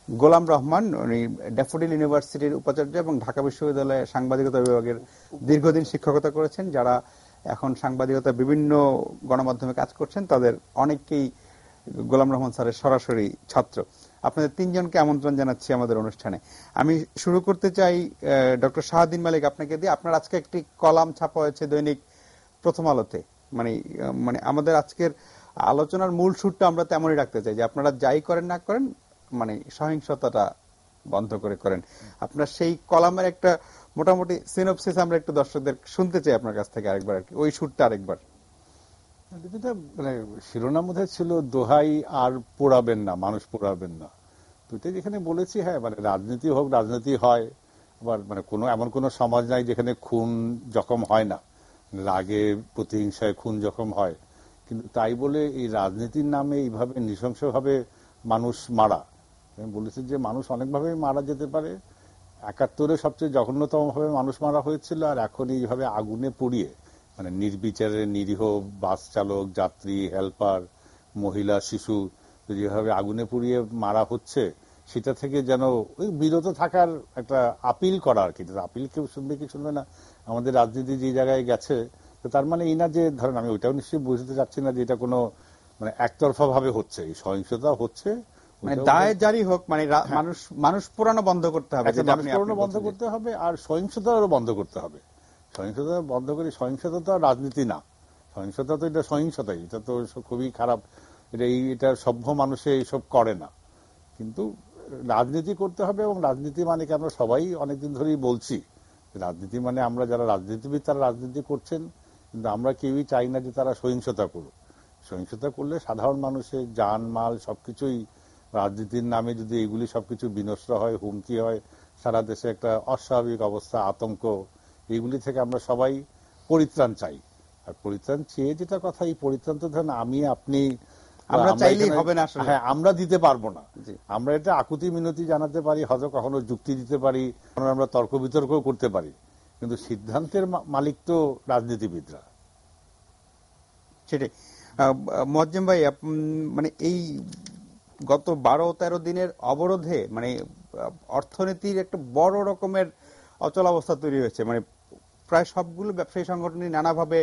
গোলাম রহমান, উনি ড্যাফোডিল ইউনিভার্সিটির উপাচার্য এবং ঢাকা বিশ্ববিদ্যালয়ের সাংবাদিকতা বিভাগের দীর্ঘদিন শিক্ষকতা করেছেন। যারা এখন সাংবাদিকতা বিভিন্ন গণমাধ্যমে কাজ করছেন তাদের অনেকেই গোলাম রহমান স্যারের সরাসরি ছাত্র। আপনাদের তিনজনকে আমন্ত্রণ জানাচ্ছি আমাদের অনুষ্ঠানে। আমি শুরু করতে চাই ডক্টর শাহাদিন মালিক আপনাকে দিয়ে। আপনার আজকে একটি কলাম ছাপা হয়েছে দৈনিক প্রথম আলোতে। মানে মানে আমাদের আজকের আলোচনার মূল সুরটা আমরা তেমনই রাখতে চাই যে আপনারা যাই করেন না করেন মানে সহিংসতাটা বন্ধ করে করেন। আপনার সেই কলামের একটা মোটামুটি সিনোপসিস আমরা একটু দর্শকদের শুনতে চাই আপনার কাছ থেকে আরেকবার, আর কি ওই সুরটা আরেকবার। মানে শিরোনাম মধ্যে ছিল দোহাই আর পোড়াবেন না, মানুষ পোড়াবেন না। তো এটা যেখানে বলেছি, হ্যাঁ মানে রাজনীতি হোক, রাজনীতি হয়, আবার মানে কোনো এমন কোনো সমাজ নাই যেখানে খুন জখম হয় না, রাগে প্রতিহিংসায় খুন জখম হয়। কিন্তু তাই বলে এই রাজনীতির নামে এইভাবে নৃশংসভাবে মানুষ মারা, আমি বলেছি যে মানুষ অনেকভাবে মারা যেতে পারে। ৭১-এ সবচেয়ে জঘন্যতম ভাবে মানুষ মারা হয়েছিল, আর এখন এইভাবে আগুনে পুড়িয়ে মানে নির্বিচারে নিরীহ বাস চালক, যাত্রী, হেল্পার, মহিলা, শিশু যেভাবে আগুনে পুড়িয়ে মারা হচ্ছে, সেটা থেকে যেন ওই বিরত থাকার একটা আপিল করা আর কি। আপিল কেউ শুনবে কি শুনবে না, আমাদের রাজনীতি যে জায়গায় গেছে, তো তার মানে এই না যে ধরেন, আমি ওইটাও নিশ্চয়ই বুঝতে চাচ্ছি না যে এটা কোনো মানে একতরফা ভাবে হচ্ছে, এই সহিংসতা হচ্ছে, মানে দায় জারি হোক, মানে মানুষ মানুষ পোড়ানো বন্ধ করতে হবে, মানুষ পোড়ানো বন্ধ করতে হবে, আর সহিংসতাও বন্ধ করতে হবে। সহিংসতা বন্ধ করে, সহিংসতা তো আর রাজনীতি না, সহিংসতা তো এটা সহিংসতাই, এটা তো খুবই খারাপ। এটা সভ্য মানুষে এইসব করে না। কিন্তু রাজনীতি করতে হবে, এবং রাজনীতি মানে কি আমরা সবাই অনেকদিন ধরেই বলছি, রাজনীতি মানে আমরা যারা রাজনীতিবিদ তারা রাজনীতি করছেন, কিন্তু আমরা কেউই চাই না যে তারা সহিংসতা করুক। সহিংসতা করলে সাধারণ মানুষের জান মাল সবকিছুই, রাজনীতির নামে যদি এগুলি সবকিছু বিনষ্ট হয়, হুমকি হয়, সারা দেশে একটা অস্বাভাবিক অবস্থা, আতঙ্ক, এইগুলি থেকে আমরা সবাই পরিত্রাণ চাই। আর পরিত্রাণ চেয়ে যেটা কথা, এই পরিত্রাণ তো ধরেন আমি আপনি আমরা চাইলেই হবে না, হ্যাঁ আমরা দিতে পারবো না। আমরা এটা আকুতি মিনতি জানাতে পারি, হয়তো কখনো যুক্তি দিতে পারি, আমরা তর্ক বিতর্ক করতে পারি, কিন্তু সিদ্ধান্তের মালিক তো রাজনীতিবিদরা। সেটাই। মোয়াজ্জেম ভাই, মানে এই গত 12-13 দিনের অবরোধে মানে অর্থনীতির একটা বড় রকমের অচল অবস্থা তৈরি হয়েছে। মানে প্রায় সবগুলো ব্যবসায়ী সংগঠনই নানাভাবে,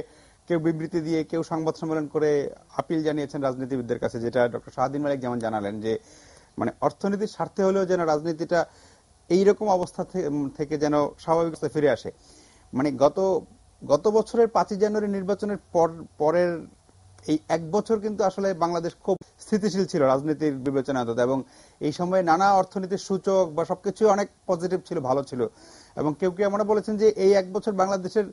কেউ বিবৃতি দিয়ে, কেউ সংবাদ সম্মেলন করে আপিল জানিয়েছেন রাজনীতিবিদদের কাছে, যেটা ডক্টর শাহাদিন মালিক যেমন জানালেন যে মানে অর্থনীতির স্বার্থে হলেও যেন রাজনীতিটা এইরকম অবস্থা থেকে যেন স্বাভাবিক অবস্থায় ফিরে আসে। মানে গত বছরের 5ই জানুয়ারি নির্বাচনের পরের এই এক বছর কিন্তু আসলে বাংলাদেশ খুব স্থিতিশীল ছিল রাজনীতির বিবেচনায়, এবং এই সময়ে নানা অর্থনীতির সূচক বা সবকিছু অনেক পজিটিভ ছিল, ভালো ছিল। এবং কেউ কেউ আমরা বলেছেন যে এই এক বছর বাংলাদেশের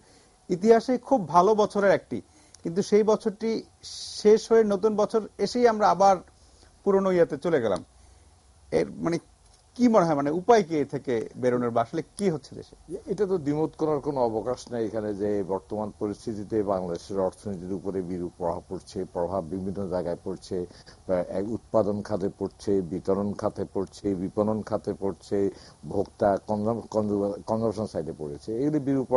ইতিহাসে খুব ভালো বছরের একটি। কিন্তু সেই বছরটি শেষ হয়ে নতুন বছর এসেই আমরা আবার পুরনো ইয়াতে চলে গেলাম। এর মানে কি মনে হয়, মানে উপায় কি থেকে বেরোনোর, বা আসলে কি হচ্ছে দেশে? এটা তো দ্বিমত করার কোনো অবকাশ নেই এখানে, যে বর্তমান পরিস্থিতিতে বাংলাদেশের অর্থনীতির উপরে বিরূপ প্রভাব পড়ছে, প্রভাব বিভিন্ন জায়গায় পড়ছে। উৎপাদন খাতে পড়ছে, বিতরণ খাতে পড়ছে, বিপণন খাতে পড়ছে, ভোক্তা কনজামশন সাইডে পড়েছে, এগুলি বিরূপ।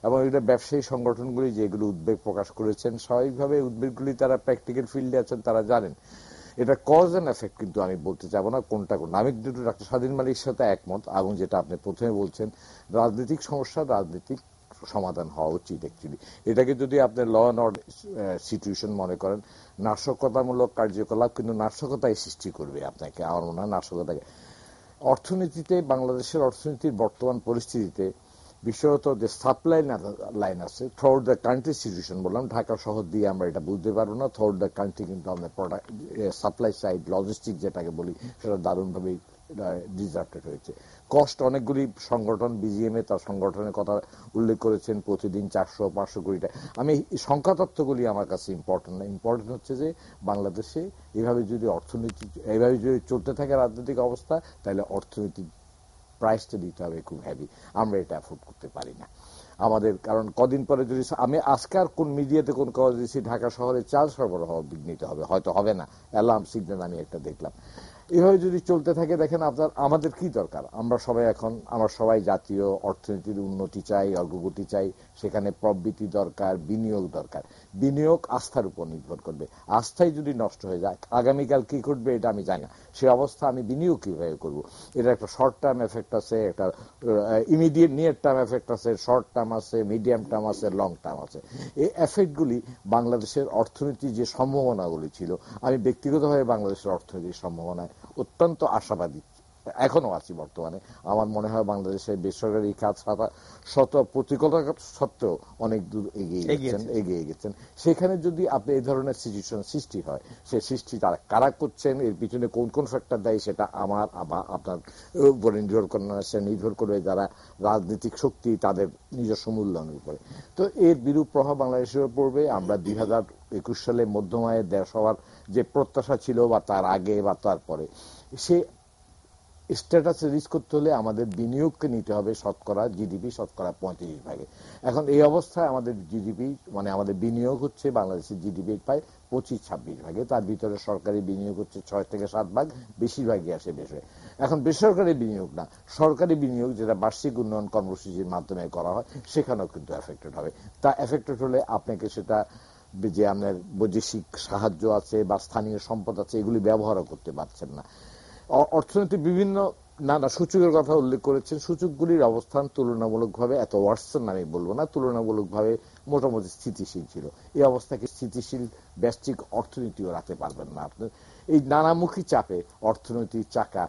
এবং এটা ব্যবসায়ী সংগঠনগুলি যেগুলো উদ্বেগ প্রকাশ করেছেন, স্বাভাবিকভাবে উদ্বেগগুলি তারা প্র্যাকটিক্যাল ফিল্ডে আছেন, তারা জানেন। এটা কজ এন্ড এফেক্ট কিন্তু আমি বলতে চাবো না কোনটা কোন। আমি কিন্তু ডক্টর শাহাদিন মালিকের সাথে একমত, এবং যেটা আপনি প্রথমে বলছেন, রাজনৈতিক সমস্যা রাজনৈতিক সমাধান হওয়া উচিত অ্যাকচুয়ালি। এটাকে যদি আপনি ল অ্যান্ড অর্ডার সিচুয়েশন মনে করেন, নাশকতামূলক কার্যকলাপ কিন্তু নাশকতাই সৃষ্টি করবে আপনাকে, আমার মনে হয় নাশকতাকে। অর্থনীতিতে, বাংলাদেশের অর্থনীতির বর্তমান পরিস্থিতিতে বিশেষত যে সাপ্লাই লাইন আছে থ্রুআউট দ্য কান্ট্রি সিচুয়েশন, বললাম ঢাকা শহর দিয়ে আমরা এটা বুঝতে পারবো না, থ্রুআউট দ্য কান্ট্রি কিন্তু আমাদের প্রোডাক্ট সাপ্লাই সাইড লজিস্টিক যেটাকে বলি, সেটা দারুণভাবে ডিজার্টেড হয়েছে। কস্ট, অনেকগুলি সংগঠন বিজিএমএ তার সংগঠনের কথা উল্লেখ করেছেন, প্রতিদিন 400-500 কোটি টাকা। আমি সংখ্যা তথ্যগুলি আমার কাছে ইম্পর্টেন্ট না, ইম্পর্টেন্ট হচ্ছে যে বাংলাদেশে এইভাবে যদি অর্থনীতি এইভাবে যদি চলতে থাকে রাজনৈতিক অবস্থা, তাহলে অর্থনীতি প্রাইসটা দিতে হবে খুব হেভি। আমরা এটা অ্যাফোর্ড করতে পারি না আমাদের। কারণ কদিন পরে যদি আমি আজকে আর কোন মিডিয়াতে কোন খবর দিচ্ছি, ঢাকা শহরে চাল সরবরাহ বিঘ্নিত হবে, হয়তো হবে না, অ্যালার্ম সিগন্যাল আমি একটা দেখলাম। এভাবে যদি চলতে থাকে, দেখেন আমাদের কি দরকার? আমরা সবাই জাতীয় অর্থনীতির উন্নতি চাই, অগ্রগতি চাই, সেখানে প্রবৃদ্ধি দরকার, বিনিয়োগ দরকার। বিনিয়োগ আস্থার উপর নির্ভর করবে, আস্থাই যদি নষ্ট হয়ে যায়, আগামীকাল কি ঘটবে এটা আমি জানি না। সেই অবস্থা আমি বিনিয়োগ কিভাবে করব? এটা একটা শর্ট টার্ম এফেক্ট আছে, একটা ইমিডিয়েট নিয়ার টার্ম এফেক্ট আছে, শর্ট টার্ম আছে, মিডিয়াম টার্ম আছে, লং টার্ম আছে। এই এফেক্টগুলি বাংলাদেশের অর্থনীতির যে সম্ভাবনাগুলি ছিল, আমি ব্যক্তিগতভাবে বাংলাদেশের অর্থনীতির সম্ভাবনায় অত্যন্ত আশাবাদী এখনো আছি বর্তমানে। আমার মনে হয় বাংলাদেশের বেসরকারি খাত শত প্রতিকূলতা সত্ত্বেও অনেক দূর এগিয়ে গেছেন। সেখানে যদি আপনি এই ধরনের সিচুয়েশন সৃষ্টি হয়, সেই সৃষ্টি তারা কারা করছেন, এর পিছনে কোন কোন ফ্যাক্টর দেয়, সেটা আমার আপনার উপরে নির্ভর করবে যারা রাজনৈতিক শক্তি তাদের নিজস্ব মূল্যায়নের উপরে। তো এর বিরূপ প্রভাব বাংলাদেশের পড়বে। আমরা 2021 সালে মধ্যম আয়ের দেশ হওয়ার যে প্রত্যাশা ছিল, বা তার আগে বা তারপরে, সে স্ট্যাটাস রিচ করতে হলে আমাদের বিনিয়োগকে নিতে হবে শতকরা জিডিপি 35%। এখন এই অবস্থায় আমাদের জিডিপি মানে আমাদের বিনিয়োগ হচ্ছে বাংলাদেশের জিডিপির প্রায় 25-26%। তার ভিতরে সরকারি বিনিয়োগ হচ্ছে 6 থেকে 7 ভাগ, বেশিরভাগই আসে বেসরকারি। এখন বেসরকারি বিনিয়োগ না, সরকারি বিনিয়োগ যেটা বার্ষিক উন্নয়ন কর্মসূচির মাধ্যমে করা হয়, সেখানেও কিন্তু এফেক্টেড হবে। তা এফেক্টেড হলে আপনাকে সেটা যে আপনার বৈদেশিক সাহায্য আছে বা স্থানীয় সম্পদ আছে, এগুলি ব্যবহারও করতে পারছেন না। অর্থনীতি বিভিন্ন নানা সূচকের কথা উল্লেখ করেছেন। সূচকগুলির অবস্থান তুলনামূলকভাবে এত ওয়ার্সন আমি বলবো না, তুলনামূলকভাবে মোটামুটি স্থিতিশীল ছিল। এই অবস্থাকে স্থিতিশীল ব্যষ্টিক অর্থনীতিও রাখতে পারবেন না। আপনার এই নানামুখী চাপে অর্থনৈতিক চাকা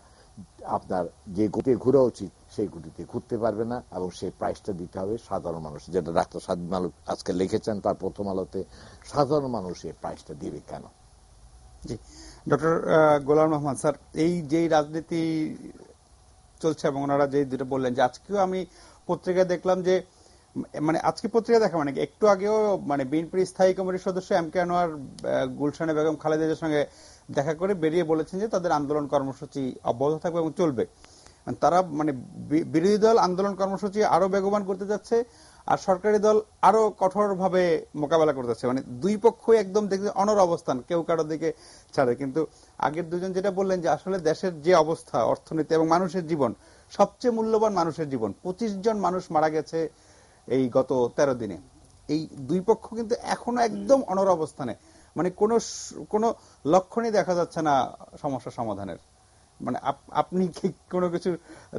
আপনার যে গতিতে ঘোরা উচিত সেই গতিতে ঘুরতে পারবে না, এবং সেই প্রাইসটা দিতে হবে সাধারণ মানুষ। যেটা ডাক্তার স্বাধীন আলো আজকে লিখেছেন তার প্রথম আলোতে, সাধারণ মানুষ এই প্রাইসটা দিবে কেন? জি, ডক্টর গোলাম রহমান স্যার, এই যে রাজনীতি চলছে এবং ওনারা যে দুটো বললেন, যে আজকেও আমি পত্রিকায় দেখলাম যে মানে আজকে পত্রিকা দেখা মানে একটু আগেও মানে বিএনপির স্থায়ী কমিটির সদস্য এম কে আনোয়ার গুলশানে বেগম খালেদার সঙ্গে দেখা করে বেরিয়ে বলেছেন যে তাদের আন্দোলন কর্মসূচি অব্যাহত থাকবে এবং চলবে। তারা মানে বিরোধী দল আন্দোলন কর্মসূচি আরো বেগবান করতে যাচ্ছে, আর সরকারি দল আরো কঠোরভাবে মোকাবেলা করতে যাচ্ছে। মানে দুই পক্ষই একদম দেখতে অনর অবস্থান, কেউ কারোর দিকে ছাড়ে। কিন্তু আগের দুজন যেটা বললেন যে আসলে দেশের যে অবস্থা, অর্থনীতি এবং মানুষের জীবন, সবচেয়ে মূল্যবান মানুষের জীবন, 25 জন মানুষ মারা গেছে এই গত 13 দিনে। এই দুই পক্ষ কিন্তু এখনো একদম অনর অবস্থানে, মানে কোনো লক্ষণই দেখা যাচ্ছে না সমস্যা সমাধানের। মানে আপনি কি কোনো কিছু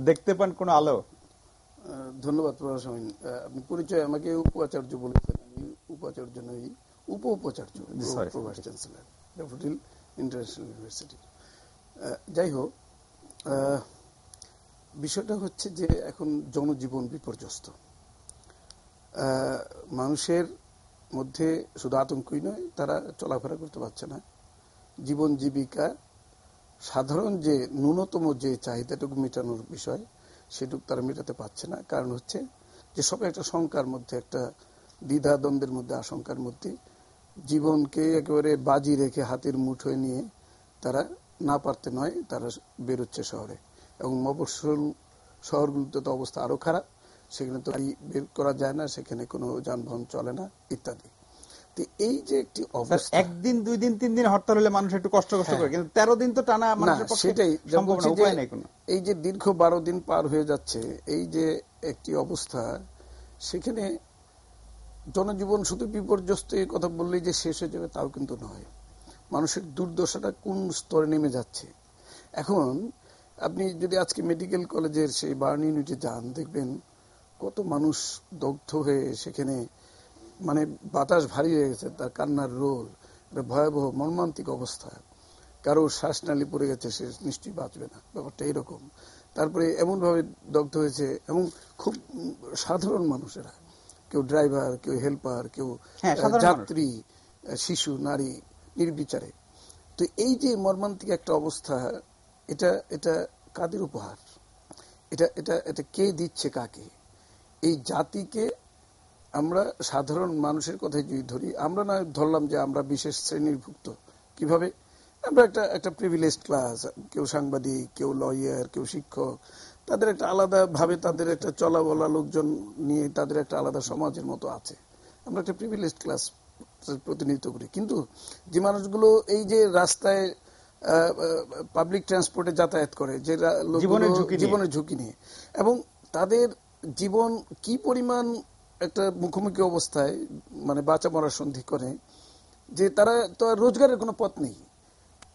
দেখতে পান, কোনো আলো? ধন্যবাদ প্রফেসর। আপনি পরিচয় আমাকে উপাচার্য বলেছেন, আমি উপাচার্য নই, উপাচার্য, vice chancellor daffodil international university. যাই হোক, বিষয়টা হচ্ছে যে এখন জনজীবন বিপর্যস্ত। মানুষের মধ্যে শুধু আতঙ্কই নয়, তারা চলাফেরা করতে পারছে না। জীবন জীবিকা সাধারণ যে ন্যূনতম যে চাহিদাটুকু মেটানোর বিষয়, সেটুকু তারা মেটাতে পারছে না। কারণ হচ্ছে যে সবাই একটা শঙ্কার মধ্যে, একটা দ্বিধাদ্বন্দ্বের মধ্যে, আশঙ্কার মধ্যে জীবনকে একেবারে বাজি রেখে হাতের মুঠোয় নিয়ে তারা না পারতে নয় তারা বেরোচ্ছে শহরে। এবং মফস্বল শহরগুলোতে তো অবস্থা আরো খারাপ, সেখানে তো গাড়ি বের করা যায় না, সেখানে কোনো যানবাহন চলে না ইত্যাদি। এই যে একটি অবস্থা, একদিন 2 দিন 3 দিন হরতাল হলে মানুষ একটু কষ্ট করে, কিন্তু 13 দিন তো টানা মানুষের পক্ষে সেটাই সম্ভব না, উপায় নাই কোনো। এই যে দীর্ঘ 12 দিন পার হয়ে যাচ্ছে, এই যে একটি অবস্থা, সেখানে জনজীবন শুধু বিপর্যস্ত এই কথা বললেই যে শেষ হয়ে যাবে তাও কিন্তু নয়। মানুষের দুর্দশাটা কোন স্তরে নেমে যাচ্ছে। এখন আপনি যদি আজকে মেডিকেল কলেজের সেই বার্ন ইউনিটে যান, দেখবেন কত মানুষ দগ্ধ হয়ে সেখানে, মানে বাতাস ভারী হয়ে গেছে, তার কান্নার রোল, একটা ভয়াবহ মর্মান্তিক অবস্থা। কারো শ্বাসনালী পড়ে গেছে, সে নিশ্চয়ই বাঁচবে না, ব্যাপারটা এরকম। তারপরে এমন ভাবে দগ্ধ হয়েছে, এবং খুব সাধারণ মানুষেরা, কেউ ড্রাইভার, কেউ হেল্পার, কেউ যাত্রী, শিশু, নারী, নির্বিচারে। তো এই যে মর্মান্তিক একটা অবস্থা, এটা কাদের উপহার? এটা কে দিচ্ছে কাকে? এই জাতিকে আমরা সাধারণ মানুষের কথাই যদি ধরি, আমরা না ধরলাম যে আমরা বিশেষ শ্রেণীভুক্ত। কিভাবে? আমরা একটা প্রিভিলেজ ক্লাস, কেউ সাংবাদিক, কেউ লয়ার, কেউ শিক্ষক, তাদের একটা আলাদা ভাবে তাদের একটা চলা বলা লোকজন নিয়ে তাদের একটা আলাদা সমাজের মতো আছে। আমরা একটা প্রিভিলেজ ক্লাস প্রতিনিধিত্ব করি। কিন্তু যে মানুষগুলো এই যে রাস্তায় পাবলিক ট্রান্সপোর্টে যাতায়াত করে, যে জীবনের ঝুঁকি নিয়ে, এবং তাদের জীবন কি পরিমাণ একটা মুখোমুখি অবস্থায়, মানে বাঁচা মরার সন্ধি করে, যে তারা তো রোজগারের কোনো পথ নেই।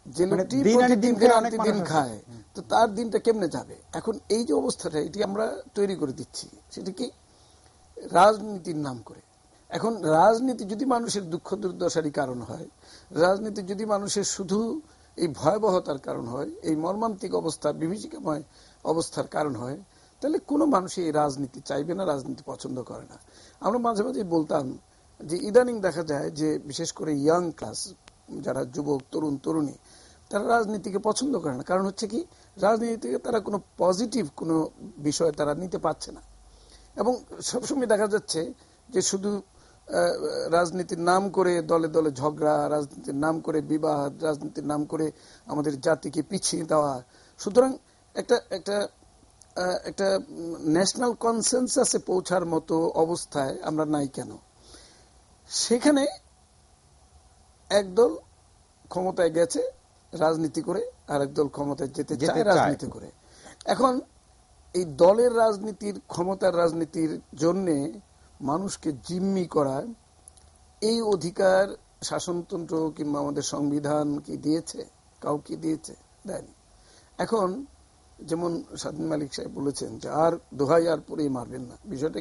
যে লোকটি প্রতিদিন দিন খায়, তো তার দিনটা কেমনে যাবে? এখন এই যে অবস্থাটা, এটি আমরা তৈরি করে দিচ্ছি, সেটা কি রাজনীতির নাম করে। এখন রাজনীতি যদি মানুষের দুঃখ দুর্দশারই কারণ হয়, রাজনীতি যদি মানুষের শুধু এই ভয়াবহতার কারণ হয়, এই মর্মান্তিক অবস্থা, বিভীষিকাময় অবস্থার কারণ হয়, তাহলে কোনো মানুষই এই রাজনীতি চাইবে না, রাজনীতি পছন্দ করে না। আমরা মাঝে মাঝে বলতাম যে ইদানিং দেখা যায় যে বিশেষ করে ইয়াং ক্লাস, যারা যুবক, তরুণ, তরুণী, তারা রাজনীতিকে পছন্দ করে না। কারণ হচ্ছে কি, রাজনীতি থেকে তারা কোনো পজিটিভ কোনো বিষয় তারা নিতে পারছে না। এবং সবসময় দেখা যাচ্ছে যে শুধু রাজনীতির নাম করে দলে দলে ঝগড়া, রাজনীতির নাম করে বিবাদ, রাজনীতির নাম করে আমাদের জাতিকে পিছিয়ে দেওয়া। সুতরাং একটা একটা একটা ন্যাশনাল কনসেনসাসে পৌঁছার মতো অবস্থায় আমরা নাই কেন? সেখানে একদল ক্ষমতায় গেছে রাজনীতি করে, আর একদল ক্ষমতায় যেতে চায় রাজনীতি করে। এখন এই দলের রাজনীতির, ক্ষমতার রাজনীতির জন্য মানুষকে জিম্মি করা, এই অধিকার শাসনতন্ত্র কিংবা আমাদের সংবিধান কি দিয়েছে? কাউকে দিয়েছে? দেয়নি। এখন যেমন স্বাধীন মালিক সাহেব বলেছেন যে আর দোহাই আর পরেই মারবেন না, বিষয়টা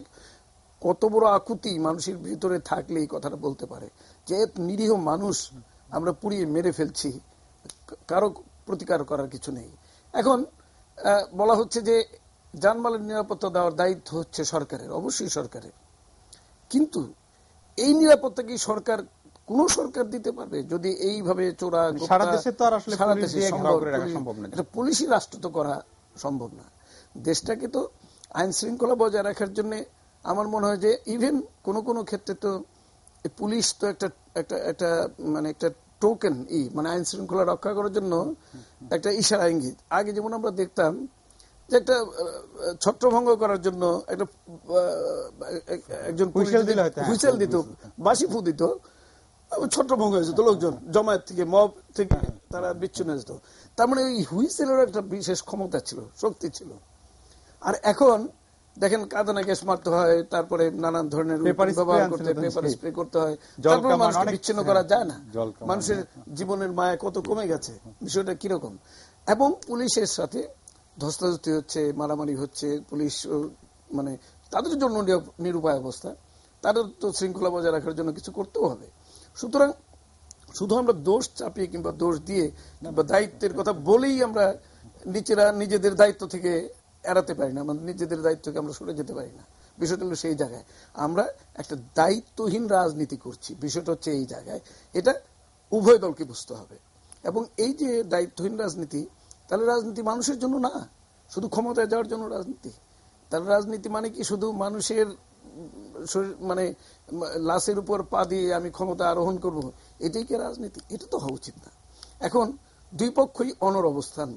কত বড় আকুতি মানুষের ভিতরে থাকলে এই কথাটা বলতে পারে যে নিরীহ মানুষ আমরা পুড়িয়ে মেরে ফেলছি, কারো প্রতিকার করার কিছু নেই। এখন বলা হচ্ছে যে জানমালের নিরাপত্তা দেওয়ার দায়িত্ব হচ্ছে সরকারের, অবশ্যই সরকারের। কিন্তু এই নিরাপত্তা কি সরকার, কোন সরকার দিতে পারবে যদি এইভাবে চোরা সারা দেশে তো আর আসলে এটা পুলিশি রাষ্ট্র তো করা সম্ভব না। দেশটাকে তো আইন শৃঙ্খলা বজায় রাখার জন্য আমার মনে হয় যে ইভেন কোন কোন ক্ষেত্রে তো পুলিশ তো একটা একটা একটা মানে একটা টোকেন, মানে আইন শৃঙ্খলা রক্ষা করার জন্য একটা ইশারা ইঙ্গিত। আগে যেমন আমরা দেখতাম যে একটা ছত্রভঙ্গ করার জন্য একটা একজন হুইসেল দিত, বাঁশি ফু দিত, ছত্রভঙ্গ হয়ে যেত, লোকজন জমায়েত থেকে, মব থেকে তারা বিচ্ছিন্ন হয়ে যেত। তার মানে ওই হুইসেলের একটা বিশেষ ক্ষমতা ছিল, শক্তি ছিল। আর এখন দেখেন কাঁদানে গ্যাস মারতে হয়, তারপরে নানান ধরনের ব্যবহার করতে, পেপার স্প্রে করতে হয়, তারপরে মানুষকে বিচ্ছিন্ন করা যায় না। মানুষের জীবনের মায়া কত কমে গেছে, বিষয়টা কিরকম। এবং পুলিশের সাথে ধস্তাধস্তি হচ্ছে, মারামারি হচ্ছে, পুলিশ মানে তাদের জন্য নিরুপায় অবস্থা, তাদের তো শৃঙ্খলা বজায় রাখার জন্য কিছু করতেও হবে। সুতরাং শুধু আমরা দোষ চাপিয়ে কিংবা দোষ দিয়ে কিংবা দায়িত্বের কথা বলেই আমরা নিচেরা নিজেদের দায়িত্ব থেকে এড়াতে পারি না, আমাদের নিজেদের দায়িত্ব থেকে আমরা সরে যেতে পারি না। বিষয়টা হলো সেই জায়গায় আমরা একটা দায়িত্বহীন রাজনীতি করছি। বিষয়টা হচ্ছে এই জায়গায়, এটা উভয় দলকে বুঝতে হবে। এবং এই যে দায়িত্বহীন রাজনীতি, তাহলে রাজনীতি মানুষের জন্য না, শুধু ক্ষমতায় যাওয়ার জন্য রাজনীতি। তাহলে রাজনীতি মানে কি শুধু মানুষের মানে লাশের উপর পা দিয়ে আমি ক্ষমতা আরোহণ করব, এটাই কি রাজনীতি? এটা তো হওয়া উচিত না। এখন দুই পক্ষই অনড় অবস্থান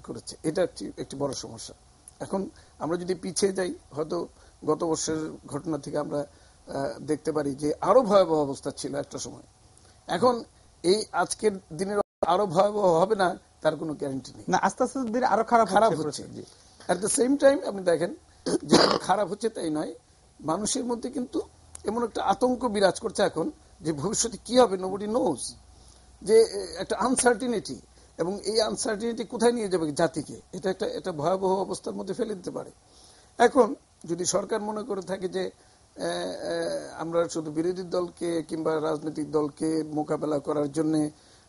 করেছে, এটা একটি বড় সমস্যা। এখন আমরা যদি পিছিয়ে যাই, হয়তো গত বর্ষের ঘটনা থেকে আমরা দেখতে পারি যে আরো ভয়াবহ অবস্থা ছিল একটা সময়। এখন এই আজকের দিনের আরো ভয়াবহ হবে না তার কোনো গ্যারান্টি নেই, আস্তে আস্তে দিন আরো খারাপ হচ্ছে। এট দ্য সেম টাইম আপনি দেখেন যে খারাপ হচ্ছে তাই নয়, মানুষের মধ্যে কিন্তু এমন একটা আতঙ্ক বিরাজ করছে এখন যে ভবিষ্যতে কি হবে নোবডি নোজ, যে একটা আনসার্টিনিটি। এবং এই আনসার্টিনিটি কোথায় নিয়ে যাবে জাতিকে, এটা একটা ভয়াবহ অবস্থার মধ্যে ফেলে দিতে পারে। এখন যদি সরকার মনে করে থাকে যে আমরা শুধু বিরোধী দলকে কিংবা রাজনৈতিক দলকে মোকাবেলা করার জন্য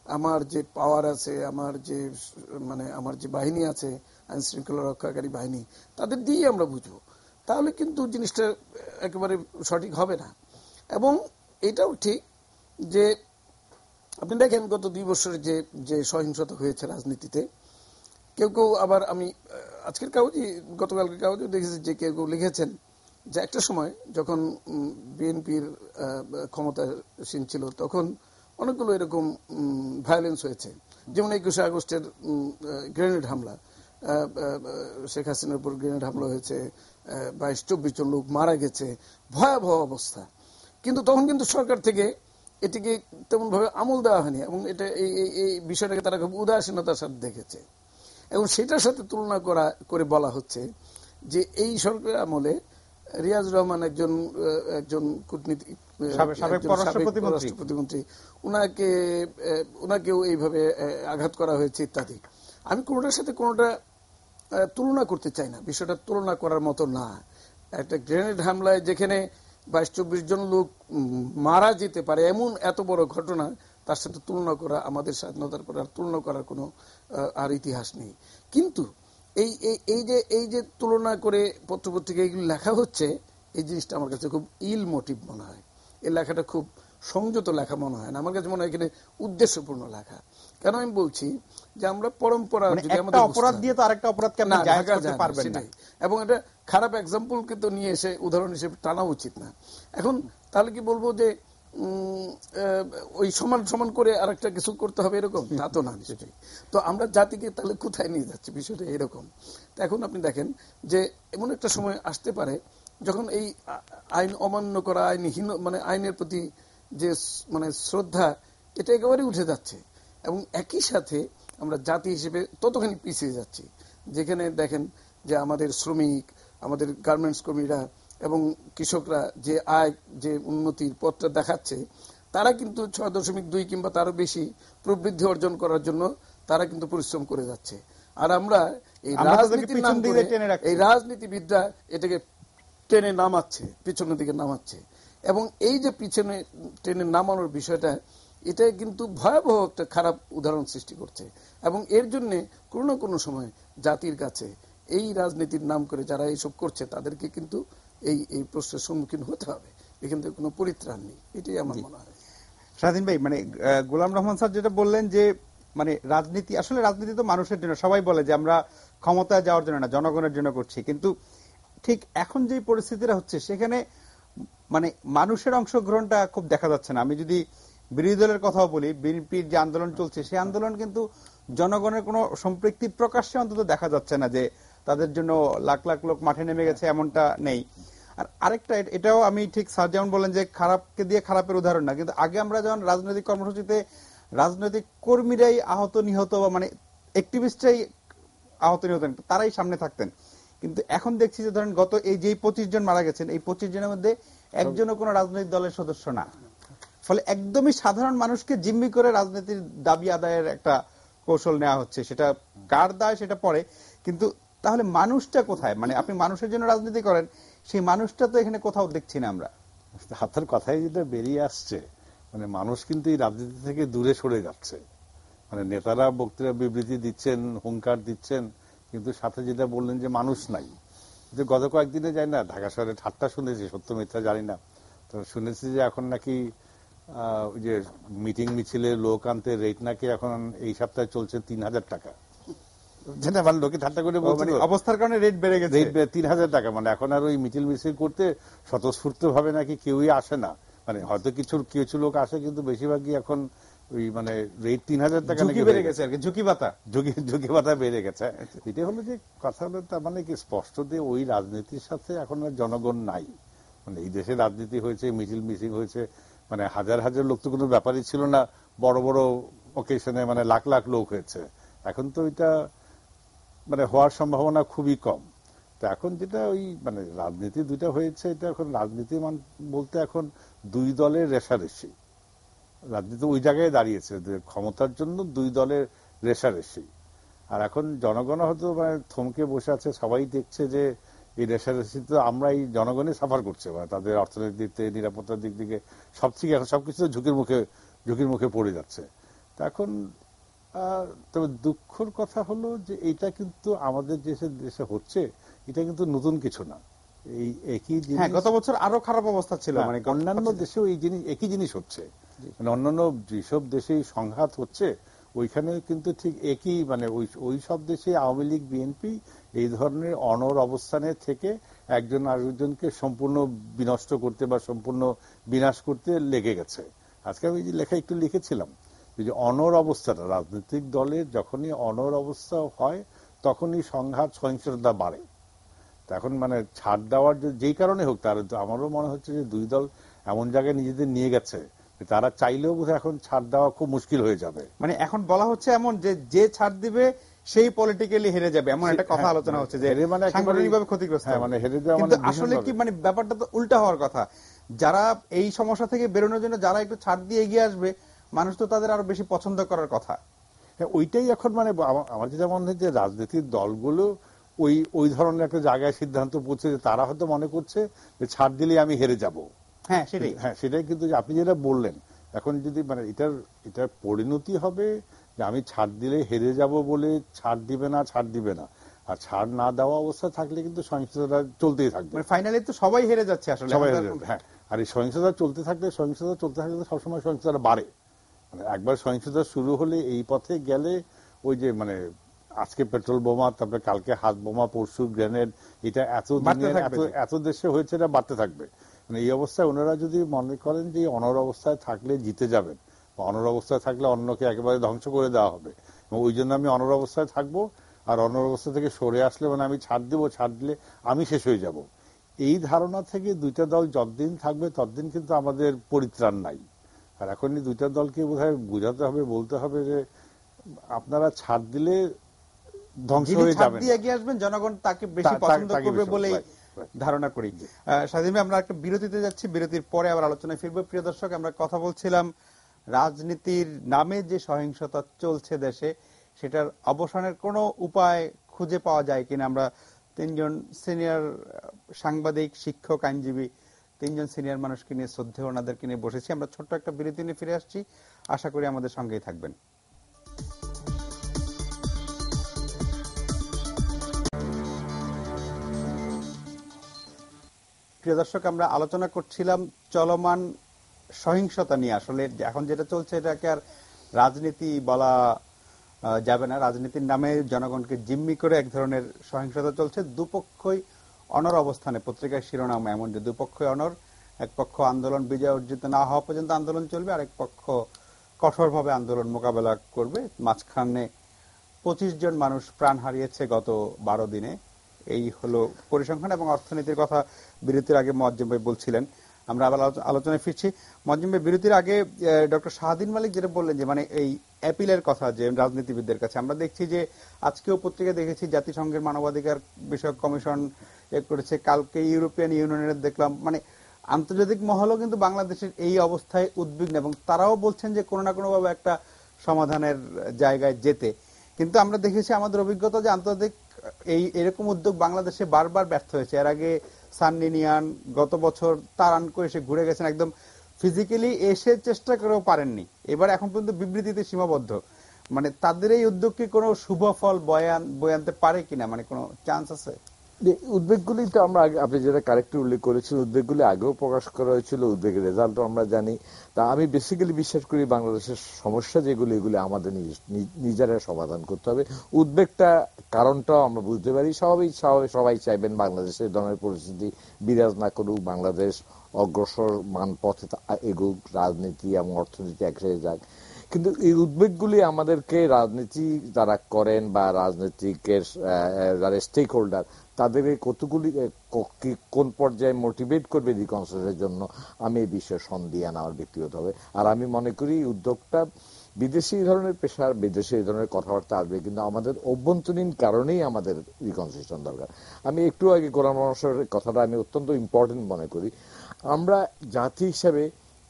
আমার যে পাওয়ার আছে, আমার যে বাহিনী আছে, আইন শৃঙ্খলা রক্ষাকারী বাহিনী, তাদের দিয়ে আমরা বুঝবো, তাহলে কিন্তু জিনিসটা একেবারে সঠিক হবে না। এবং এটাও ঠিক যে আপনি দেখেন গত 2 বছরে যে সহিংসতা হয়েছে রাজনীতিতে, কেউ কেউ আবার, আমি আজকের কাগজে, গতকালকের কাগজে দেখেছি যে কেউ কেউ লিখেছেন যে একটা সময় যখন বিএনপির ক্ষমতাসীন ছিল তখন অনেকগুলো এরকম ভায়োলেন্স হয়েছে। যেমন 21শে আগস্টের গ্রেনেড হামলা, শেখ হাসিনার উপর গ্রেনেড হামলা হয়েছে, 22-24 জন লোক মারা গেছে, ভয়াবহ অবস্থা। কিন্তু তখন কিন্তু সরকার থেকে এটিকে তেমন ভাবে আমল দেওয়া হয়নি এবং এটা এই বিষয়টাকে তারা খুব উদাসীনতার সাথে দেখেছে। এবং সেটার সাথে তুলনা করে বলা হচ্ছে যে এই সরকার আমলে রিয়াজুর রহমান একজন কূটনীতিক সাবেক পররাষ্ট্র প্রতিমন্ত্রী, উনাকেও এইভাবে আঘাত করা হয়েছে ইত্যাদি। আমি কোনোটার সাথে কোনোটা তুলনা করতে চাই না, বিষয়টা তুলনা করার মতো না। একটা গ্রেনেড হামলায় যেখানে 22-24 জন লোক মারা যেতে পারে, এমন এত বড় ঘটনা, তার সাথে তুলনা করা, আমাদের স্বাধীনতার পর আর তুলনা করার কোনো আর ইতিহাস নেই। কিন্তু এই যে তুলনা করে পত্রপত্রিকা এগুলো লেখা হচ্ছে, এই জিনিসটা আমার কাছে খুব ইল মোটিভ মনে হয়। এই লেখাটা খুব সংযত লেখা মনে হয় না, আমার কাছে মনে হয় এখানে উদ্দেশ্যপূর্ণ লেখা। কেন আমি বলছি যে আমরা পরম্পরা, অপরাধ দিয়ে তো আরেকটা অপরাধকে আপনি জায়েজ করতে পারবেন না, এবং এটা খারাপ এক্সাম্পল কিন্তু নিয়ে এসে উদাহরণ হিসেবে টানা উচিত না। এখন তাহলে কি বলবো যে ওই সমান সমান করে আরেকটা কিছু করতে হবে, এরকম তা তো না নিশ্চয়ই। তো আমরা জাতিকে তাহলে কোথায় নিয়ে যাচ্ছি, বিষয়টা এরকম। তো এখন আপনি দেখেন যে এমন একটা সময় আসতে পারে যখন এই আইন অমান্য করা, আইনহীন, মানে আইনের প্রতি যে মানে শ্রদ্ধা, এটা একেবারে উঠে যাচ্ছে, এবং একই সাথে আমরা জাতি হিসেবে ততখানি পিছিয়ে যাচ্ছি। যেখানে দেখেন যে আমাদের শ্রমিক, আমাদের গার্মেন্টস কর্মীরা এবং কৃষকরা যে আয়, যে উন্নতির পথটা দেখাচ্ছে, তারা কিন্তু 6.2 কিংবা তারও বেশি প্রবৃদ্ধি অর্জন করার জন্য তারা কিন্তু পরিশ্রম করে যাচ্ছে। আর আমরা এই রাজনীতির নাম করে এই রাজনীতিবিদরা এটাকে টেনে নামাচ্ছে, পিছনের দিকে নামাচ্ছে। এবং এই যে পিছনে টেনে নামানোর বিষয়টা, এটা কিন্তু ভয়াবহ একটা খারাপ উদাহরণ সৃষ্টি করছে। এবং এর জন্য কোনো না কোনো সময় জাতির কাছে এই রাজনীতির নাম করে যারা এইসব করছে, তাদেরকে কিন্তু এই প্রশ্নের সম্মুখীন হতে হবে। এখান থেকে কোনো পরিত্রাণ নেই, এটাই আমার মনে হয়। স্বাধীন ভাই, মানে গোলাম রহমান স্যার যেটা বললেন যে মানে রাজনীতি, আসলে রাজনীতি তো মানুষের জন্য, সবাই বলে যে আমরা ক্ষমতায় যাওয়ার জন্য না, জনগণের জন্য করছি। কিন্তু ঠিক এখন যে পরিস্থিতিটা হচ্ছে, সেখানে মানে মানুষের অংশগ্রহণটা খুব দেখা যাচ্ছে না। আমি যদি বিরোধী দলের কথাও বলি, বিএনপির যে আন্দোলন চলছে, সেই আন্দোলন কিন্তু জনগণের কোনো সম্পৃক্তি প্রকাশ্যে অন্তত দেখা যাচ্ছে না, যে তাদের জন্য লাখ লাখ লোক মাঠে নেমে গেছে, এমনটা নেই। আর আরেকটা, এটাও আমি ঠিক স্যার যেমন বলেন যে খারাপকে দিয়ে খারাপের উদাহরণ না, কিন্তু আগে আমরা যখন রাজনৈতিক কর্মসূচিতে রাজনৈতিক কর্মীরাই আহত নিহত, বা মানে অ্যাক্টিভিস্টরাই আহত নিহত, তারাই সামনে থাকতেন। কিন্তু এখন দেখছি যে ধরেন গত এই যে 25 জন মারা গেছেন, এই 25 জনের মধ্যে একজনও কোনো রাজনৈতিক দলের সদস্য না। ফলে একদমই সাধারণ মানুষকে জিম্মি করে রাজনীতির দাবি আদায়ের একটা কৌশল নেওয়া হচ্ছে। সেটা কার দায় সেটা পরে, কিন্তু তাহলে মানুষটা কোথায়? মানে আপনি মানুষের জন্য রাজনীতি করেন, সেই মানুষটা তো এখানে কোথাও দেখছি না আমরা। আপনার কথাই যেটা বেরিয়ে আসছে, মানে মানুষ কিন্তু এই রাজনীতি থেকে দূরে সরে যাচ্ছে। মানে নেতারা বক্তৃতা বিবৃতি দিচ্ছেন, হুঙ্কার দিচ্ছেন, কিন্তু সাথে যেটা বললেন যে মানুষ নাই। যে গত কয়েকদিনে যাই না, ঢাকা শহরে ঠাট্টা শুনেছি, সত্য মিথ্যা জানি না, তো শুনেছি যে এখন নাকি ওই যে মিটিং মিছিলে লোক আনতে রেট নাকি এখন এই সপ্তাহে চলছে 3,000 টাকা। যেটা মানে লোকে ঠাট্টা করে বলছে অবস্থার কারণে রেট বেড়ে গেছে, 3,000 টাকা। মানে এখন আর ওই মিছিল মিছিল করতে স্বতঃস্ফূর্ত ভাবে নাকি কেউই আসে না। মানে হয়তো কিছু লোক আসে, কিন্তু বেশিরভাগই এখন ওই মানে রেট 3,000 টাকা নাকি বেড়ে গেছে আর কি, ঝুঁকি ভাতা বেড়ে গেছে। এটা হলো যে কথা হলো, তার মানে কি স্পষ্ট যে ওই রাজনীতির সাথে এখন আর জনগণ নাই। মানে এই দেশে রাজনীতি হয়েছে, মিছিল হয়েছে, মানে হাজার হাজার লোক তো কোনো ব্যাপারই ছিল না, বড় বড় অকেশনে মানে লাখ লাখ লোক হয়েছে। এখন তো এটা মানে হওয়ার সম্ভাবনা খুবই কম। তো এখন যেটা ওই মানে রাজনীতি দুইটা হয়েছে, এটা এখন রাজনীতি বলতে এখন দুই দলের রেষারেষি। রাজনীতি ওই জায়গায় দাঁড়িয়েছে, ক্ষমতার জন্য দুই দলের রেষারেষি। আর এখন জনগণ হয়তো মানে থমকে বসে আছে, সবাই দেখছে যে এই রেষারেষি তো আমরা এই জনগণই সাফার করছে, মানে তাদের অর্থনৈতিক দিক থেকে, নিরাপত্তার দিক থেকে সবথেকে এখন সবকিছু ঝুঁকির মুখে পড়ে যাচ্ছে। তা এখন তবে দুঃখের কথা হলো যে এটা কিন্তু আমাদের দেশে হচ্ছে, এটা কিন্তু নতুন কিছু না। এই একই জিনিস গত বছর আরো খারাপ অবস্থা ছিল, মানে অন্যান্য দেশেও এই জিনিস একই জিনিস হচ্ছে। মানে অন্যান্য যেসব দেশে সংঘাত হচ্ছে, ওইখানে কিন্তু ঠিক একই, মানে ওই সব দেশে আওয়ামী লীগ, বিএনপি এই ধরনের অনড় অবস্থানে থেকে একজন আরেকজনকে সম্পূর্ণ বিনষ্ট করতে বা সম্পূর্ণ বিনাশ করতে লেগে গেছে। আজকে আমি যে লেখা একটু লিখেছিলাম যে অনড় অবস্থাটা, রাজনৈতিক দলের যখনই অনড় অবস্থা হয় তখনই সংঘাত সহিংসতা বাড়ে। এখন মানে ছাড় দেওয়ার যেই কারণে হোক, তার আমারও মনে হচ্ছে যে দুই দল এমন জায়গায় নিজেদের নিয়ে গেছে, তারা চাইলেও বোধহয় এখন ছাড় দেওয়া খুব মুশকিল হয়ে যাবে। মানে এখন বলা হচ্ছে এমন যে ছাড় দিবে সেই পলিটিক্যালি হেরে যাবে, এমন একটা কথা আলোচনা হচ্ছে যে সাংগঠনিকভাবে ক্ষতিগ্রস্ত। মানে হেরে যাওয়া, কিন্তু আসলে কি মানে ব্যাপারটা তো উল্টা হওয়ার কথা, যারা এই সমস্যা থেকে বেরোনোর জন্য যারা একটু ছাড় দিয়ে এগিয়ে আসবে, মানুষ তো তাদের আরো বেশি পছন্দ করার কথা। ওইটাই এখন মানে আমার যেটা মনে হয় যে রাজনীতির দলগুলো ওই ধরনের একটা জায়গায় সিদ্ধান্ত পৌঁছে যে তারা হয়তো মনে করছে যে ছাড় দিলে আমি হেরে যাব। হ্যাঁ সেটাই কিন্তু আপনি যেটা বললেন, এখন যদি মানে এটার পরিণতি হবে যে আমি ছাড় দিলে হেরে যাব বলে ছাড় দিবে না, আর ছাড় না দেওয়া অবস্থা থাকলে কিন্তু সহিংসতা চলতেই থাকবে। ফাইনালি তো সবাই হেরে যাচ্ছে আসলে, সবাই হেরে যাবে। হ্যাঁ, আর এই সহিংসতা চলতে থাকলে সবসময় সহিংসতা বাড়ে। মানে একবার সহিংসতা শুরু হলে এই পথে গেলে ওই যে মানে আজকে পেট্রোল বোমা, তারপরে কালকে হাত বোমা, পরশু গ্রেনেড, এটা এত দেশে হয়েছে, এটা বাড়তে থাকবে। মানে এই অবস্থায় ওনারা যদি মনে করেন যে অনর অবস্থায় থাকলে জিতে যাবেন, বা অনর অবস্থায় থাকলে অন্যকে একেবারে ধ্বংস করে দেওয়া হবে, ওই জন্য আমি অনর অবস্থায় থাকবো, আর অনর অবস্থা থেকে সরে আসলে মানে আমি ছাড় দিলে আমি শেষ হয়ে যাব, এই ধারণা থেকে দুইটা দল যতদিন থাকবে ততদিন কিন্তু আমাদের পরিত্রাণ নাই। আর এখন এই দুইটা দলকে বোধহয় বুঝাতে হবে, বলতে হবে যে আপনারা ছাড় দিলে ধ্বংস হয়ে যাবেন, এগিয়ে আসবেন, জনগণ তাকে বেশি পছন্দ করবে বলেই ধারণা করি। স্বাধীন ভাই, আমরা একটা বিরতিতে যাচ্ছি, বিরতির পরে আবার আলোচনায় ফিরবো। প্রিয় দর্শক, আমরা কথা বলছিলাম রাজনীতির নামে যে সহিংসতা চলছে দেশে, সেটার অবসানের কোনো উপায় খুঁজে পাওয়া যায় কিনা। আমরা তিনজন সিনিয়র সাংবাদিক, শিক্ষক, আইনজীবী, তিনজন সিনিয়র মানুষকে নিয়ে, শ্রদ্ধেয় ওনাদেরকে নিয়ে বসেছি। আমরা ছোট্ট একটা বিরতি নিয়ে ফিরে আসছি, আশা করি আমাদের সঙ্গেই থাকবেন। প্রিয় দর্শক, আমরা আলোচনা করছিলাম চলমান সহিংসতা নিয়ে। আসলে এখন যেটা চলছে এটাকে আর রাজনীতি বলা যাবে না। রাজনীতির নামে জনগণকে জিম্মি করে এক ধরনের সহিংসতা চলছে। দুপক্ষই অনর অবস্থানে, পত্রিকার শিরোনাম এমন যে দুপক্ষই অনর। এক পক্ষ আন্দোলন বিজয় অর্জিত না হওয়া পর্যন্ত আন্দোলন চলবে, আরেক পক্ষ কঠোরভাবে আন্দোলন মোকাবেলা করবে। মাঝখানে 25 জন মানুষ প্রাণ হারিয়েছে গত 12 দিনে। এই হলো পরিসংখ্যান। এবং অর্থনীতির কথা বিরতির আগে মোয়াজ্জেম ভাই বলছিলেন। আমরা আবার আলোচনায় ফিরছি। মোয়াজ্জেম ভাই, বিরতির আগে ডক্টর শাহদিন মালিক যেটা বললেন যে মানে এই অ্যাপিলের কথা যে রাজনীতিবিদদের কাছে, আমরা দেখছি যে আজকেও পত্রিকা দেখেছি জাতিসংঘের মানবাধিকার বিষয়ক কমিশন করেছে, কালকে ইউরোপিয়ান ইউনিয়নের দেখলাম। মানে আন্তর্জাতিক মহলও কিন্তু বাংলাদেশের এই অবস্থায় উদ্বিগ্ন, এবং তারাও বলছেন যে কোনো না কোনোভাবে একটা সমাধানের জায়গায় যেতে। কিন্তু আমরা দেখেছি আমাদের অভিজ্ঞতা যে আন্তর্জাতিক এরকম উদ্যোগ বাংলাদেশে বারবার ব্যর্থ হয়েছে। এর আগে সাননিনিয়ান গত বছর তারানকো এসে ঘুরে গেছেন, একদম ফিজিক্যালি এসে চেষ্টা করেও পারেননি। এবার এখন পর্যন্ত বিবৃতিতে সীমাবদ্ধ। মানে তাদের এই উদ্যোগ কি কোনো শুভ ফল বয়ে আনতে পারে কিনা, মানে কোনো চান্স আছে? উদ্বেগগুলি তো আমরা আপনি যেটা কারেক্টলি উল্লেখ করেছেন, উদ্বেগগুলি আগেও প্রকাশ করা হয়েছিল, উদ্বেগের রেজাল্টও আমরা জানি। তা আমি বেসিক্যালি বিশ্বাস করি বাংলাদেশের সমস্যা যেগুলি, এগুলি আমাদের নিজেরা সমাধান করতে হবে। উদ্বেগটা কারণটাও আমরা বুঝতে পারি। সবাই চাইবেন বাংলাদেশের ধরনের পরিস্থিতি বিরাজ না করুক, বাংলাদেশ অগ্রসর মান পথে এগুক, রাজনীতি এবং অর্থনীতি একসাথে যাক। কিন্তু এই উদ্বেগগুলি আমাদেরকে রাজনীতি যারা করেন বা রাজনীতিকের যারা স্টেক হোল্ডার, তাদের কতগুলি কোন পর্যায়ে মোটিভেট করবে রিকনসিলিয়েশনের জন্য, আমি এই বিষয়ে সন্দিহান আমার ব্যক্তিগতভাবে। আর আমি মনে করি উদ্যোগটা বিদেশি ধরনের পেশার, বিদেশি এই ধরনের কথাবার্তা আসবে, কিন্তু আমাদের অভ্যন্তরীণ কারণেই আমাদের রিকনসিলিয়েশন দরকার। আমি একটু আগে গোলাম রহমানের কথাটা আমি অত্যন্ত ইম্পর্টেন্ট মনে করি। আমরা জাতি হিসেবে